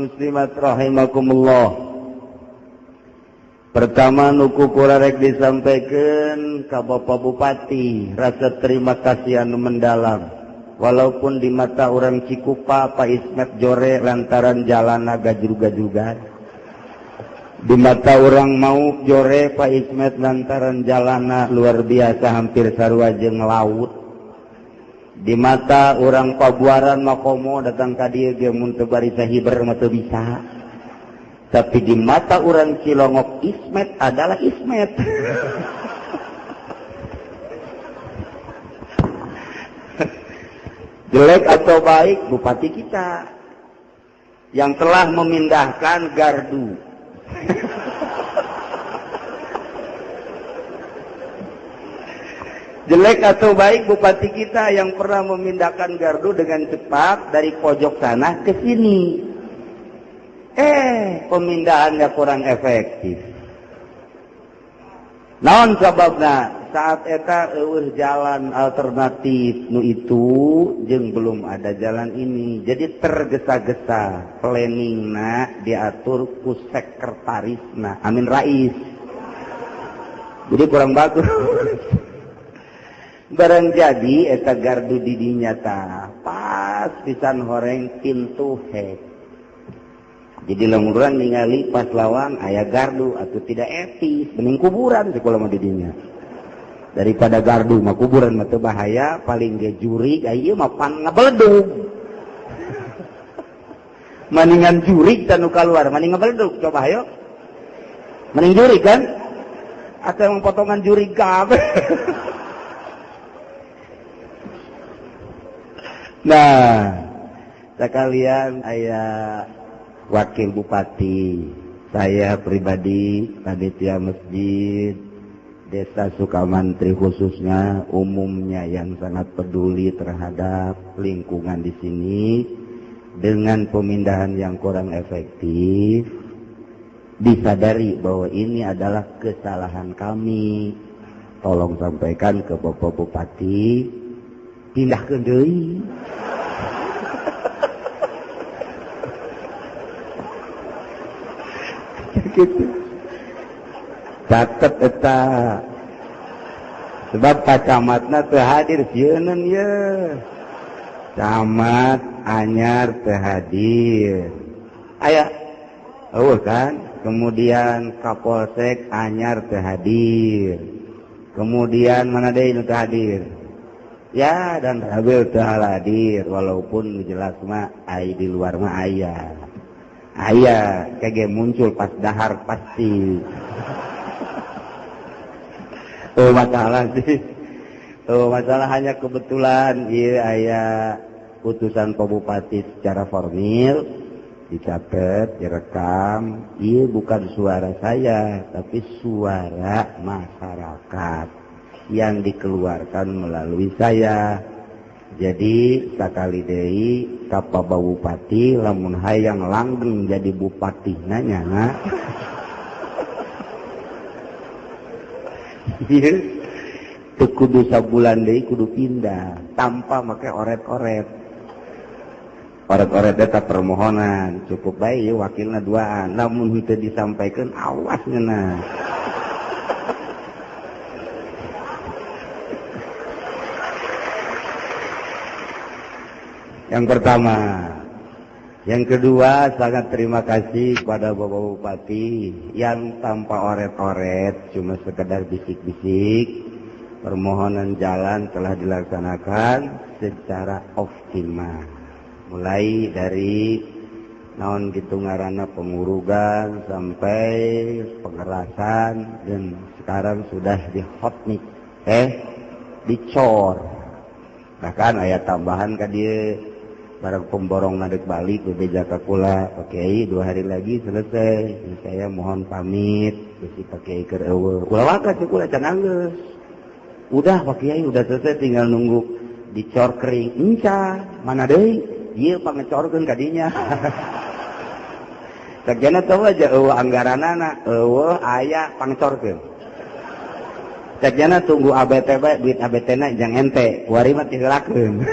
muslimat rahimakumullah. Pertama nuku kurarek disampaikan ka Bapak Bupati, rasa terima kasih anu mendalam. Walaupun di mata orang Cikupa Pak Ismet jore lantaran jalan gajrug-gajrugan. Di mata orang mau jore Pak Ismet lantaran jalana luar biasa hampir sarua jeung laut. Di mata orang Pabuaran Makomo datang ka dieu ge mun teu bari sahiber mah teu bisa. Tapi di mata orang Cilongok Ismet adalah Ismet. Jelek atau baik bupati kita yang telah memindahkan gardu. Jelek atau baik bupati kita yang pernah memindahkan gardu dengan cepat dari pojok sana ke sini. Pemindahannya kurang efektif. Naon sababna? Saat eta eueuh jalan alternatif nu itu jeung belum ada jalan ini. Jadi tergesa-gesa planningna diatur ku sekretarisna Amin Rais. Jadi kurang bagus. Barang jadi eta gardu di dinya tah pas pisan horeng pintu hek. Jadi lamun urang ningali pas lawang aya gardu atuh tidak etis, mending kuburan sekolah mah didinya. Daripada gardu mah kuburan mah teu bahaya, paling ge jurig ieu mah pan ngabeledug. Mendingan jurig tanu kaluar, mending ngabeledug coba hayo. Mending jurig kan? Atau yang potongan jurig kabeh. Nah, sekalian aya wakil bupati, saya pribadi panitia masjid Desa Sukamantri khususnya umumnya yang sangat peduli terhadap lingkungan di sini dengan pemindahan yang kurang efektif, disadari bahwa ini adalah kesalahan kami. Tolong sampaikan ke Bapak Bupati, pindahkeun deui. Gitu. Catet eta sebab kacamatna teu hadir sieun ye. Camat anyar teu hadir. Aya eueuh kan? Kemudian Kapolsek anyar teu hadir. Kemudian mana deui nu teu hadir? Ya, dan Rabil teu hadir walaupun jelas mah ai di luar mah aya. Aya kege muncul pas dahar pasti. Oh masalah sih. Oh masalah hanya kebetulan ieu aya putusan Pak Bupati secara formil dicatat, direkam. Ieu bukan suara saya, tapi suara masyarakat yang dikeluarkan melalui saya. Jadi sakali deui ka Pak Bupati lamun hayang langgeng jadi bupati nanyana. Teu kudu sabulan deui kudu pindah tanpa make oret-oret. Oret-oret eta permohonan cukup bae ieu wakilna duaan. Lamun teu disampaikeun awas ngeuna. Yang pertama. Yang kedua, sangat terima kasih kepada Bapak Bupati yang tanpa oret-oret, cuma sekedar bisik-bisik, permohonan jalan telah dilaksanakan secara optimal. Mulai dari naon gitu ngaranna pengurugan sampai pengerasan dan sekarang sudah di hotmix, dicor. Bahkan aya tambahan ka dieu. Barang pemborong nadek balik ke Bejaka kula Pak Kiai 2 hari lagi selesai. Saya mohon pamit bisi Pak Kiai keur eueuh. Ulah wakas kula can anggeus. Udah Pak Kiai udah selesai tinggal nunggu dicor kering. Enca, mana deui? Ieu pangecorkeun ka dinya. Sakjana tahu aja eueuh anggaranana, eueuh aya pangecorkeun. Sakjana tunggu ABT duit ABT-na jang ente, kuari mah tinggalkeun.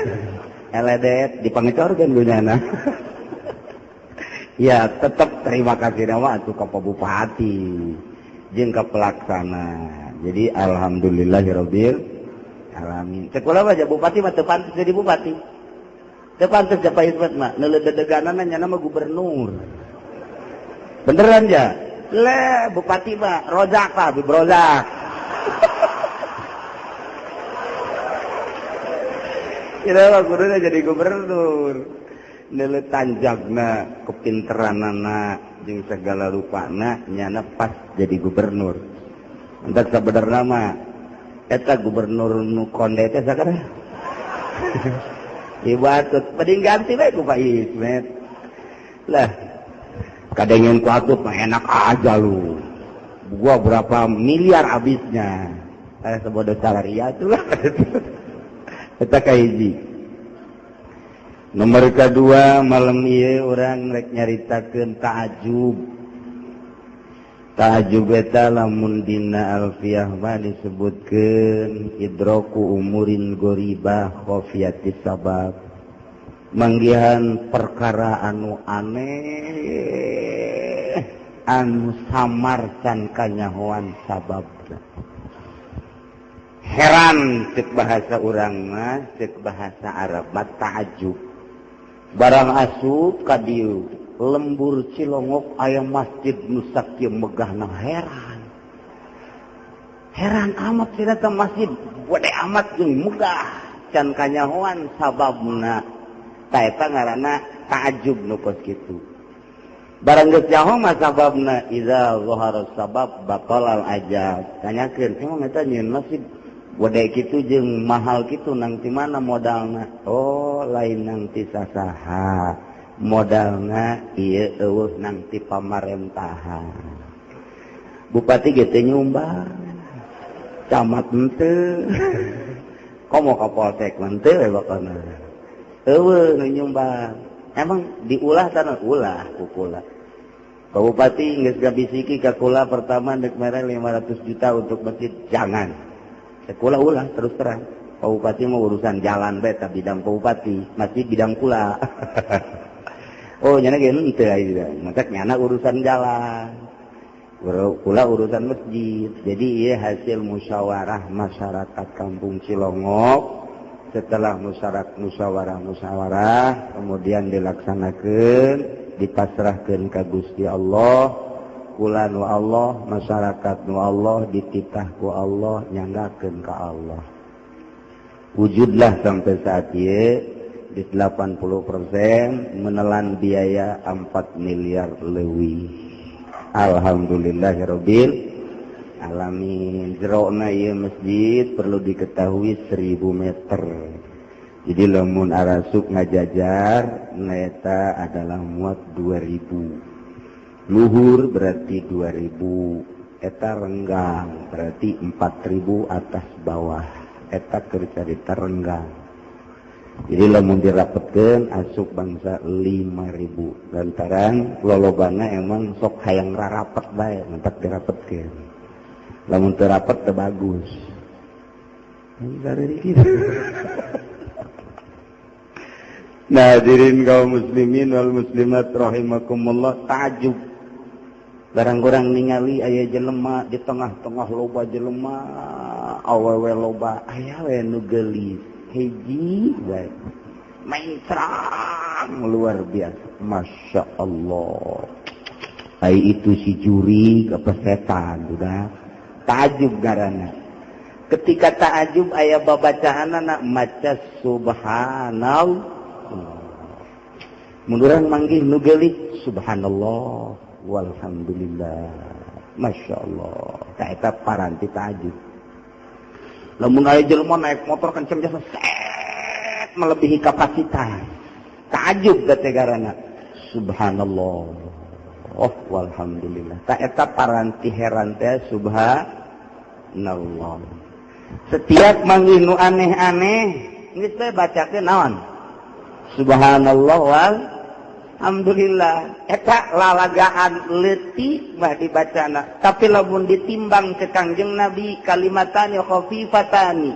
LEDet dipangecorkeun gunyana. Ya, tetap terima kasih nama atuh ka Pak Bupati jeung ka pelaksana. Jadi alhamdulillahirabbil alamin. Cek ulah aja bupati mah teu pantes jadi bupati. Teu pantes ja Pak Ismet mah, neulededeganana nyana mah gubernur. Beneran ja? Le bupati mah rozak Pak, berozak. Kira mah kuduna jadi gubernur. Neuleuh tanjagna, kepinteranana jeung segala rupana nyana pas jadi gubernur. Entar sabenerna mah eta gubernur nu konde teh sakara. Ibatut mending ganti bae ku Pak Ismet. Lah kadengen ku atuh mah enak aja lu. Gua berapa miliar habisnya. Saya sebodoh salaria tuh lah. Eta kahiji. Nomor kedua malam ieu urang rek nyaritakeun ta'ajub. Ta'ajub eta lamun dina alfiyah mah disebutkeun idraku umurin goribah khafiyatis sabab. Manggihan perkara anu aneh anu samar can kanyahoan sabab. Heran cek bahasa urang mah, cek bahasa Arab mah ta'ajub. Barang asup ka dieu lembur Cilongok aya masjid nu sakieu megahna heran amat ternyata masjid gede amat jeung megah can kanyahoan sababna ta eta ngaranna ta'ajub nu kos kitu barang geus nyaho mah sababna iza zahara sabab batalal ajab tanyakeun emang eta nyieun masjid gede kitu jeung mahal kitu nang ti mana modalna oh lain nang ti sasaha modalna ieu eueuh nang ti pamarentahan bupati ge teh nyumbang camat henteu komo kapolsek henteu bakana eueuh nu nyumbang emang diulah tanah ulah kukula Pak Bupati geus gabisiki ka kula pertama deuk mere 500 juta untuk masjid jangan sekula ulah terus terang Pak Bupati mau urusan jalan bae ta bidang Pak Bupati masjid bidang kula oh nyana ge henteu aya maka nyana urusan jalan kula urusan masjid jadi ieu hasil musyawarah masyarakat Kampung Cilongok setelah musyawarah kemudian dilaksanakeun dipasrahkeun ka Gusti Allah kula nu Allah masyarakat nu Allah dititah ku Allah nyanggakeun ka Allah wujudlah sampai saat ieu di 80% menelan biaya 4 miliar leuwih alhamdulillahirabbil alamin jerona ieu masjid perlu diketahui 1000 meter jadi lamun arasuk ngajajar eta adalah muat 2000 luhur berarti 2000 eta renggang berarti 4000 atas bawah eta keur carita renggang jadi lamun dirapetkeun asup bangsa 5.000 lantaran lolobana emang sok hayang rarapet bae mentak dirapetkeun lamun teu rapet teu bagus dari kitu nah hadirin kaum muslimin wal muslimat rahimakumullah ta'ajub barang urang ningali aya jelema di tengah-tengah loba jelema awewe loba aya we nu geulis hiji baik main serang luar biasa masya Allah ai itu si juri apa setan udah ta'ajub garana ketika ta'ajub aya babacaanna maca subhanallah munduran manggih nu geulis subhanallah walhamdulillah masya Allah ta eta paranti ta'ajub lamun aya jelema naik motor kenceng jasa set melebihi kapasitas ta'ajub teh garana subhanallah walhamdulillah ta eta paranti heran teh subhanallah setiap manggih nu aneh-aneh geus teh bacakeun naon subhanallah walhamdulillah eta lalagaan leutik mah dibacana tapi lamun ditimbang ke Kangjeng Nabi kalimatani khafifatani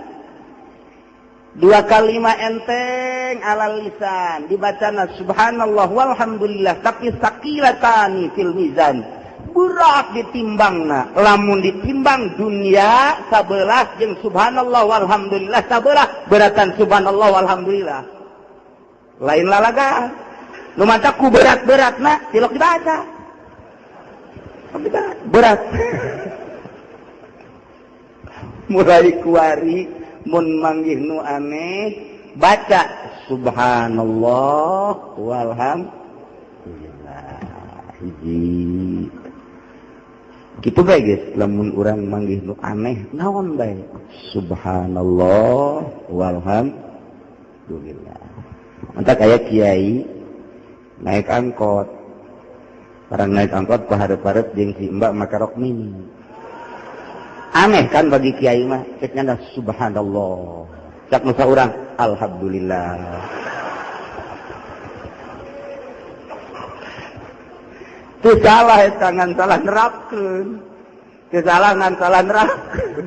dua kalimat enteng ala lisan dibacana subhanallah walhamdulillah tapi saqilatani fil mizan berat ditimbangna lamun ditimbang dunia sabelah jeung subhanallah walhamdulillah sabelah beratan subhanallah walhamdulillah lain lalagaan nu mata ku berat-beratna tilok dibaca berat mulai kuari mun manggih nu aneh baca subhanallah walhamdulillah hiji kitu bae geus lamun urang manggih nu aneh naon bae subhanallah walhamdulillah mantap aya kiai naik angkot barang naik angkot paharep-harep jeung si mbak makarok mini aneh kan bagi kiai mah cek nyanda subhanallah cak nu saurang alhamdulillah teu salah eta ngan salah nerapkeun teu salah ngan salah nerapkeun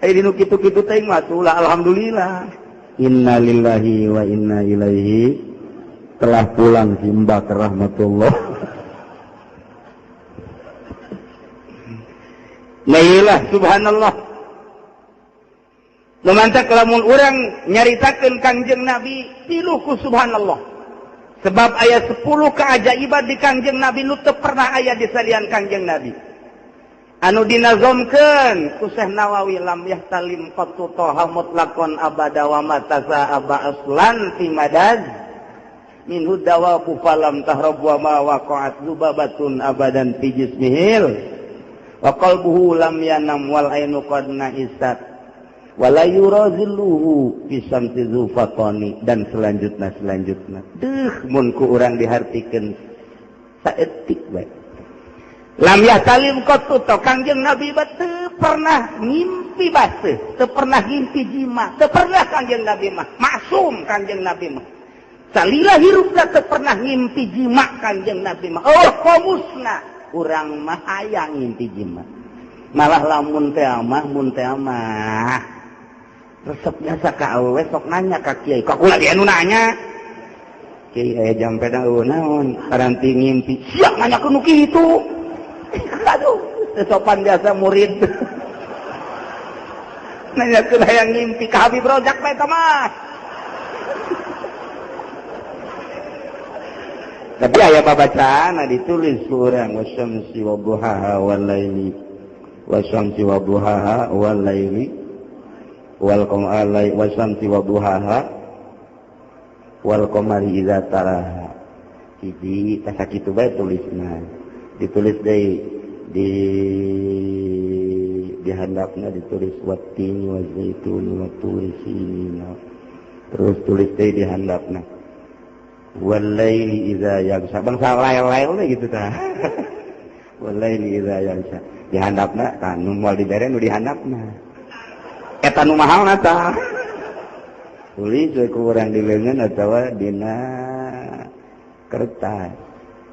ai dinu kitu-kitu teh mah ulah alhamdulillah inna lillahi wa inna ilaihi telah pulang si mbak ke rahmatullah Nailah subhanallah. Lumantak lamun urang nyaritakeun Kangjeng Nabi tilu ku subhanallah. Sebab ayat 10 keajaiban di Kangjeng Nabi nu teu pernah aya di salian Kangjeng Nabi. Anu dinazomkeun ku Syekh Nawawi lam yahtalim qattu taha mutlaqan abada wa matasa aba aslan fi madad minhu dawabu falam tahrab wa ma waqa'at zubabatun abadan fi jismihil wa qalbuhu lam yanam wal ainu qad naisat wala yurazilluhu fi samti zufatani dan selanjutnya deuh mun ku urang dihartikeun saeutik bae lam yahtalim qattu Kangjeng Nabi teu pernah ngimpi baseuh teu pernah ngimpi jima teu pernah Kangjeng Nabi mah maksum Kangjeng Nabi mah salila hirupna teu pernah ngimpi jima Kangjeng Nabi mah oh komusna urang mah aya ngimpi jima malah lamun teh amah resepnya saka awewe sok nanya ka kiai kok kula di anu nanya kiai aya jampena naon karanti ngimpi siap nanya ku nu kitu aduh sopan biasa murid nanya ke hayang ngimpi ka Habib Rojak bae mah tapi aya babacaan ditulis urang wasyamsi wa duhaha wal laili wasyamsi wa duhaha wal laili wal qamari wasyamsi wa duhaha wal qamari idza taraha hiji tah sakitu bae tulisna ditulis di handapna ditulis wattini wa zaituni wa turi sinina terus tulis di handapna walaili idza yaghsha bangsa lail-lail gitu tah walaili idza yaghsha di handapna kan nu moal dibere nu di handapna eta nu mahalna tah tulis we ku urang di leungeun atawa dina kertas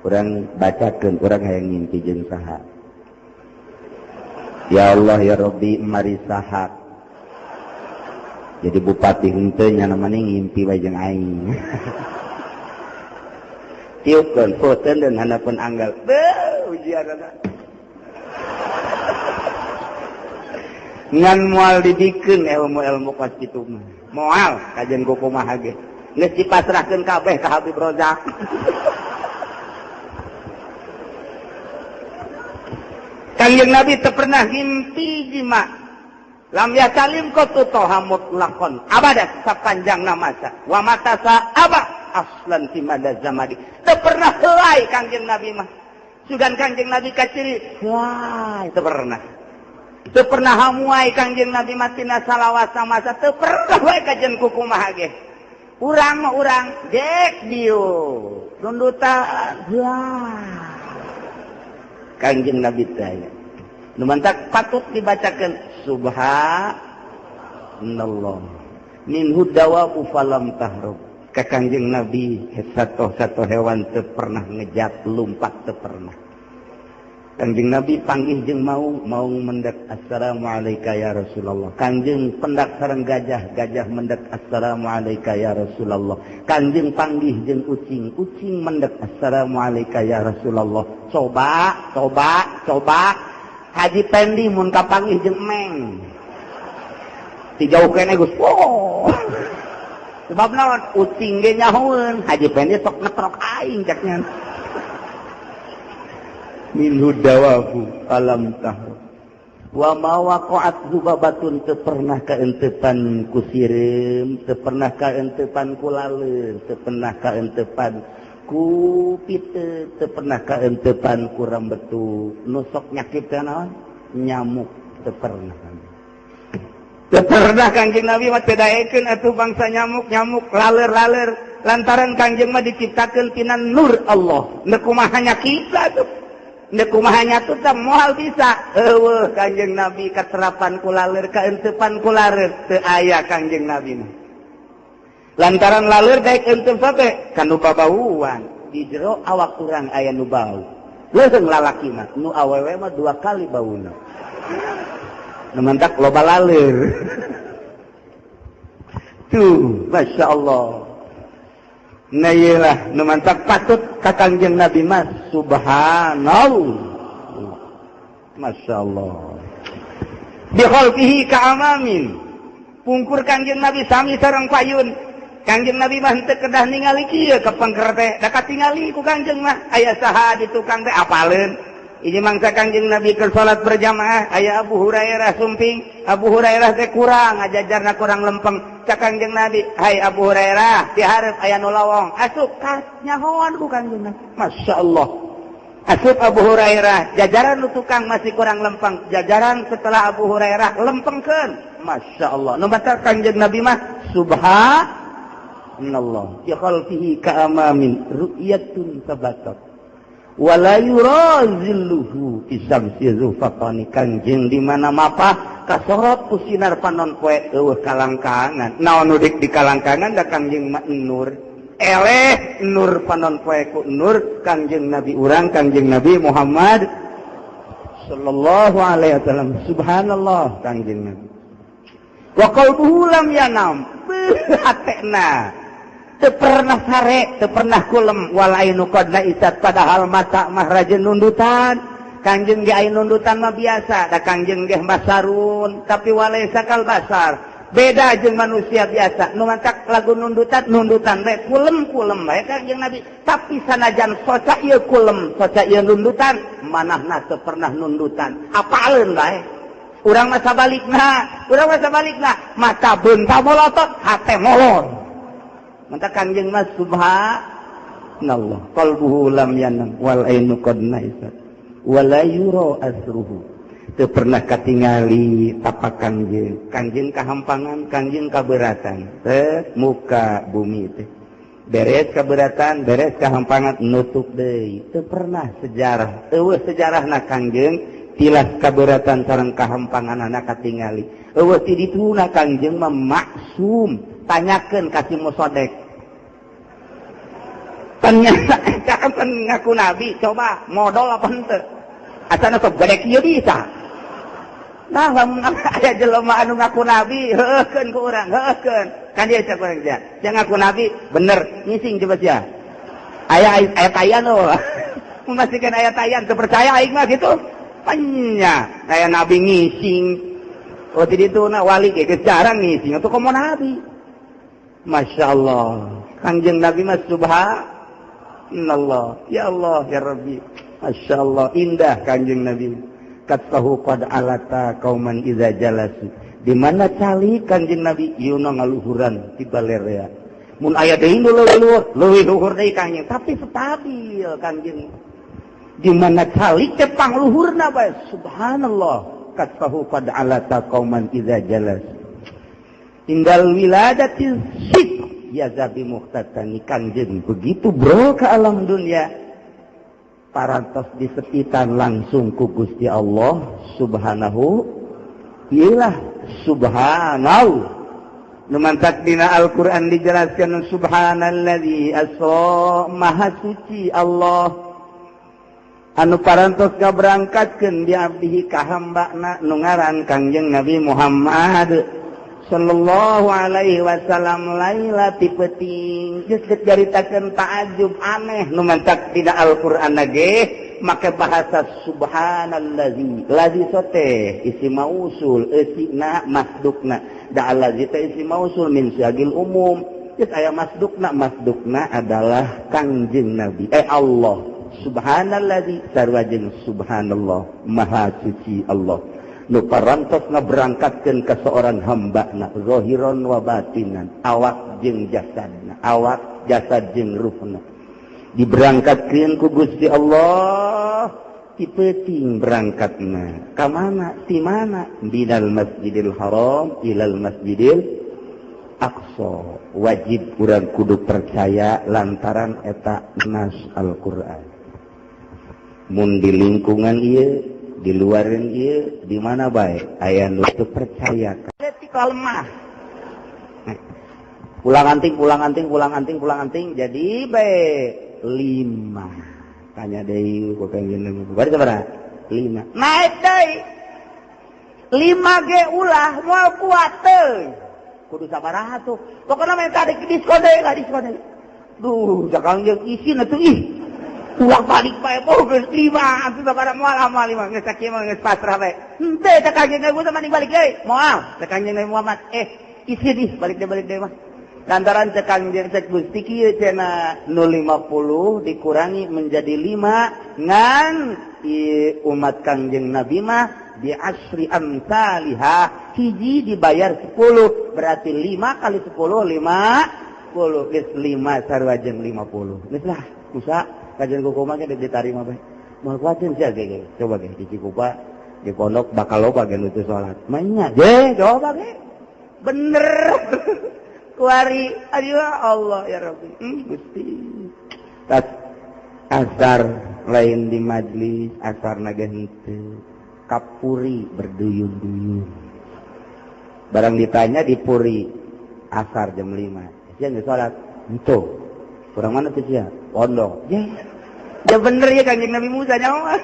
urang bacakeun urang hayang ngimpi jeung saha ya Allah ya Rabbi mari saha jadi bupati henteu nya namanya ngimpi bae jeung aing tiupkeun foten dan hanapeun anggal beuh ujianna ngan moal didikeun ilmu kos kitu mah moal kajen ku kumaha ge geus dipasrahkeun kabeh ka Habib Rojak Kangjeng Nabi teu pernah ngimpi jima lam yasalim qattu taha mutlaqan abada sapanjangna masa wa matasa aba aslan fi madaz zamani teu pernah helai Kangjeng Nabi mah sugan Kangjeng Nabi kaciri wah teu pernah hamuai Kangjeng Nabi mah tina salawat masa teu pernah wae kajen kukumaha ge urang mah urang dek dieu rundutan wah Kangjeng Nabi tanya nu mantak patut dibacakeun subhanallah minhu dawabu falam tahrub ka Kangjeng Nabi satu hewan teu pernah ngejat lumpat teu pernah Kangjeng Nabi panggih jeung mau mendek assalamualaikum ya Rasulullah Kangjeng pendak sareng gajah mendek assalamualaikum ya Rasulullah Kangjeng panggih jeung ucing mendek assalamualaikum ya Rasulullah coba Haji Pendi mun kapanggih jeung meng dijauh kene Gus sebab naon ucing ge nyahoeun Haji Pendi sok netrok aing caknya minhu dawahu alam tahu wa ma waqa'at zubabatun teu pernah kaentepan ku sireum teu pernah kaentepan ku laleur teu pernah kaentepan ku piteu teu pernah kaentepan ku rambetu nu sok nyakit teh naon nyamuk teu pernah Kangjeng Nabi mah teu daekeun atuh bangsa nyamuk laleur lantaran Kangjeng mah diciptakeun tina nur Allah nu kumaha nyakita atuh kumaha tuh teh moal bisa eueuh Kangjeng Nabi katerapan kulaleur kaentepan kulaleur teu aya Kangjeng Nabi mah lantaran laleur daek eunteup teh kanu babauan di jero awak urang aya nu bau leuheung lalaki mah nu awewe mah 2 kali bauna nu mentak loba laleur tuh masyaallah nah iyalah nu mantap patut ka Kangjeng Nabi mah subhanallah masyaallah bi khalqihi ka amamin pungkur Kangjeng Nabi sami sareng payun Kangjeng Nabi mah teu kedah ningali kieu kepengker teh, da katingali ku Kangjeng mah aya saha di tukang teh apaleun. Ieu mangsa Kangjeng Nabi keur salat berjamaah, aya Abu Hurairah sumping, Abu Hurairah teh kurang ngajajarna kurang lempeng. Cak Kangjeng Nabi, "Hai Abu Hurairah, di hareup aya nu lawong." Asup ka nyahoan ku Kangjeng Nabi. Masyaallah. Asup Abu Hurairah, jajaran nu tukang masih kurang lempeng, jajaran setelah Abu Hurairah lempengkeun. Masyaallah. Nu batal Kangjeng Nabi mah subhanallah. Ya khalfihi ka'amamin ru'yatun sabatat. Wala yurazilluhu isamsi zufatani. Kangjeng di mana mapah kasorot ku sinar panon poe eueuh kalangkangan. Naon nu dik di kalangkangan da Kangjeng mah nur. Eleh nur panon poe ku nur Kangjeng Nabi urang Kangjeng Nabi Muhammad sallallahu alaihi wasallam. Subhanallah Kangjeng Nabi. Wa qalbuhu lam yanam. Hatena teu pernah sare, teu pernah kulem, wal ainu qadna isat, padahal mata mah rajin nundutan. Kangjeng ge aya nundutan mah biasa, da Kangjeng ge basarun, tapi walaisa kal basar. Beda jeung manusia biasa, nu mancak lagu nundutan we kulem-kulem bae Kangjeng Nabi. Tapi sanajan soca ieu kulem, soca ieu nundutan, manahna teu pernah nundutan. Apaleun bae. Urang mah sabalikna, mata beunta molotot, hate molor. Maka Kangjeng mas subhanallah qalbuhu lam yanam wal ainu qad naisat wala yura asruhu. Teu pernah katingali tapak Kangjeng kahampangan, Kangjeng kaberatan teh muka bumi teh beres kaberatan, beres kahampangan nutup deui. Teu pernah sejarah eueuh sejarahna Kangjeng tilas kaberatan sareng kahampanganna katingali. Eueuh ti dituna Kangjeng mah maksum. Tanyakeun ka si Musodek. Ternyata kan ngaku nabi, coba modal apa henteu? Asana sok gede kieu bisa. Nah, lamun aya jelema anu ngaku nabi, heukeun ku urang, heukeun. Kan dia cak urang dia. Yang ngaku nabi bener, ngising coba sia. Aya tayan lo. Memastikan aya tayan, teu percaya aing mah gitu. Panya, aya nabi ngising. Oh di ditu na wali ge jarang ngising, atuh komo nabi. Masya Allah, Kangjeng Nabi mas subhanallah, ya Allah ya Rabbi, Masya Allah indah Kangjeng Nabi. Katsahu qad alata kauman iza jalasu. Di mana cali Kangjeng Nabi yuna ngaluhuran ti balerea. Mun aya deui leuwih luhur deui Kangjeng, tapi stabil Kangjeng. Di mana cali teh pangluhurna bae subhanallah. Katsahu qad alata kauman iza jalasu. Tinggal wiladati sik ya zabi muhtatani. Kangjeng begitu bro ke alam dunia parantos disepitan langsung ku Gusti Allah subhanahu ilah subhanallah. Numantak dina Al-Quran dijelaskan subhanalladzi asra maha suci Allah anu parantos kaberangkatkeun di abdihi ka hambana nu ngaran Kangjeng Nabi Muhammad sallallahu alaihi wasallam lailati peuting geus dicaritakeun ta'ajub aneh nu mantak dina Al-Qur'an ge make bahasa subhanallazi lazi sote isi mausul isina masdukna da allazi teh isi mausul min syagil umum geus aya masdukna adalah Kangjeng Nabi Allah subhanallazi sarua jeung subhanallah maha suci Allah nu parantos ngaberangkatkeun ka seorang hambana zahiran wa batinan awak jeung jasadna awak jasad jeung ruhna diberangkatkeun ku Gusti Allah ti peuting berangkatna ka mana ti mana minal masjidil haram ilal masjidil aqsa wajib urang kudu percaya lantaran eta nas Al-Qur'an mun di lingkungan ieu di luarin ieu di mana bae aya nu teu percaya ka lemah pulang anting jadi bae 5 tanya deui ku Kangjeng bari sabaraha 5 naik deui 5 ge ulah moal kuat teuing kudu sabaraha tuh pokona mah tadi diskon deui lah diskon deui duh Kangjeng isina tuh ih ulang balik bae geus 5 atuh sabaraha moal amal 5 geus sakieu mah geus pasrah bae henteu teh Kangjeng Nabi mah balik deui moal teh Kangjeng Nabi Muhammad isi di balik deui mah lantaran cek Kangjeng cek Gusti kieu cenah nu 50 dikurangi menjadi 5 ngan umat Kangjeng Nabi mah bi asri amsalihah hiji dibayar 10 berarti 5 kali 10 50 geus 5 sarua jeung 50 geus lah kusa kajian kumaha ge ditarima bae moal kuatin sia ge coba ge di Cikupa di pondok bakal loba ge nu teu salat mainnya ge coba ge bener kuari aduh Allah ya Rabbi Gusti tas asar lain di majlis asar naga henteu kapuri berduyun-duyun barang ditanya di puri asar jam 5 sia geus salat henteu kurang mana tuh sia pondok ya bener ya Kanjeng Nabi Musa nyawa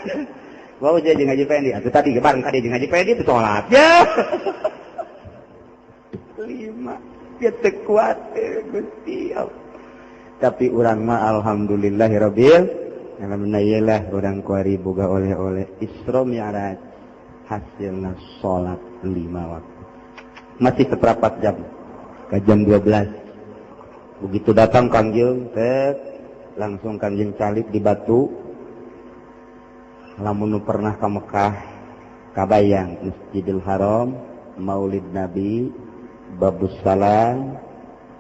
wah sia jeung Haji Pendi atuh tadi bareng ka jeung Haji Pendi teh salat ya 5 dia tekuat Gusti tapi urang mah alhamdulillahirabbil alhamdulillah urang kuari boga oleh-oleh Isra Mi'raj hasilna salat 5 waktu masih seperempat jam ke jam 12 begitu datang Kangjeng langsung Kangjeng salib di batu lamun nu pernah ka Mekah kabayang Masjidil Haram Maulid Nabi Babus Salam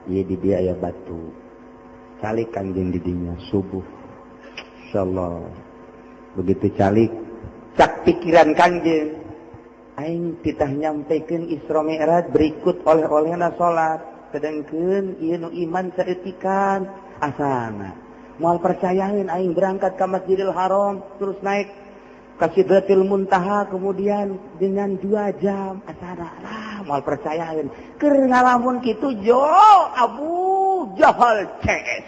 ieu di dia aya batu calik Kangjeng di dinya subuh insyaallah begitu calik cak pikiran Kangjeng aing titah nyampikeun Isra Mi'raj berikut oleh-olehna salat sedengkeun ieu nu iman saeutikan asana moal percayain aing berangkat ka Masjidil Haram terus naik ka Sidratil Muntaha kemudian dengan 2 jam asana moal percayain keur ngalamun kitu jo Abu Jahal CS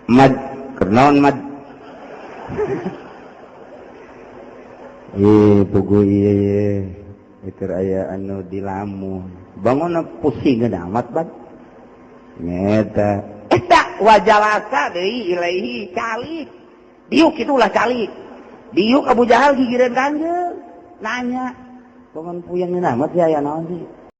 mad kernaon mad pugu ieu keur aya anu dilamun bangun pusing amat bad nyeta eta wajalaka deui ilaihi calik diuk itulah calik diuk Abu Jahal gigireun Kangjeng nanya bangun puyeng amat ya aya naon sih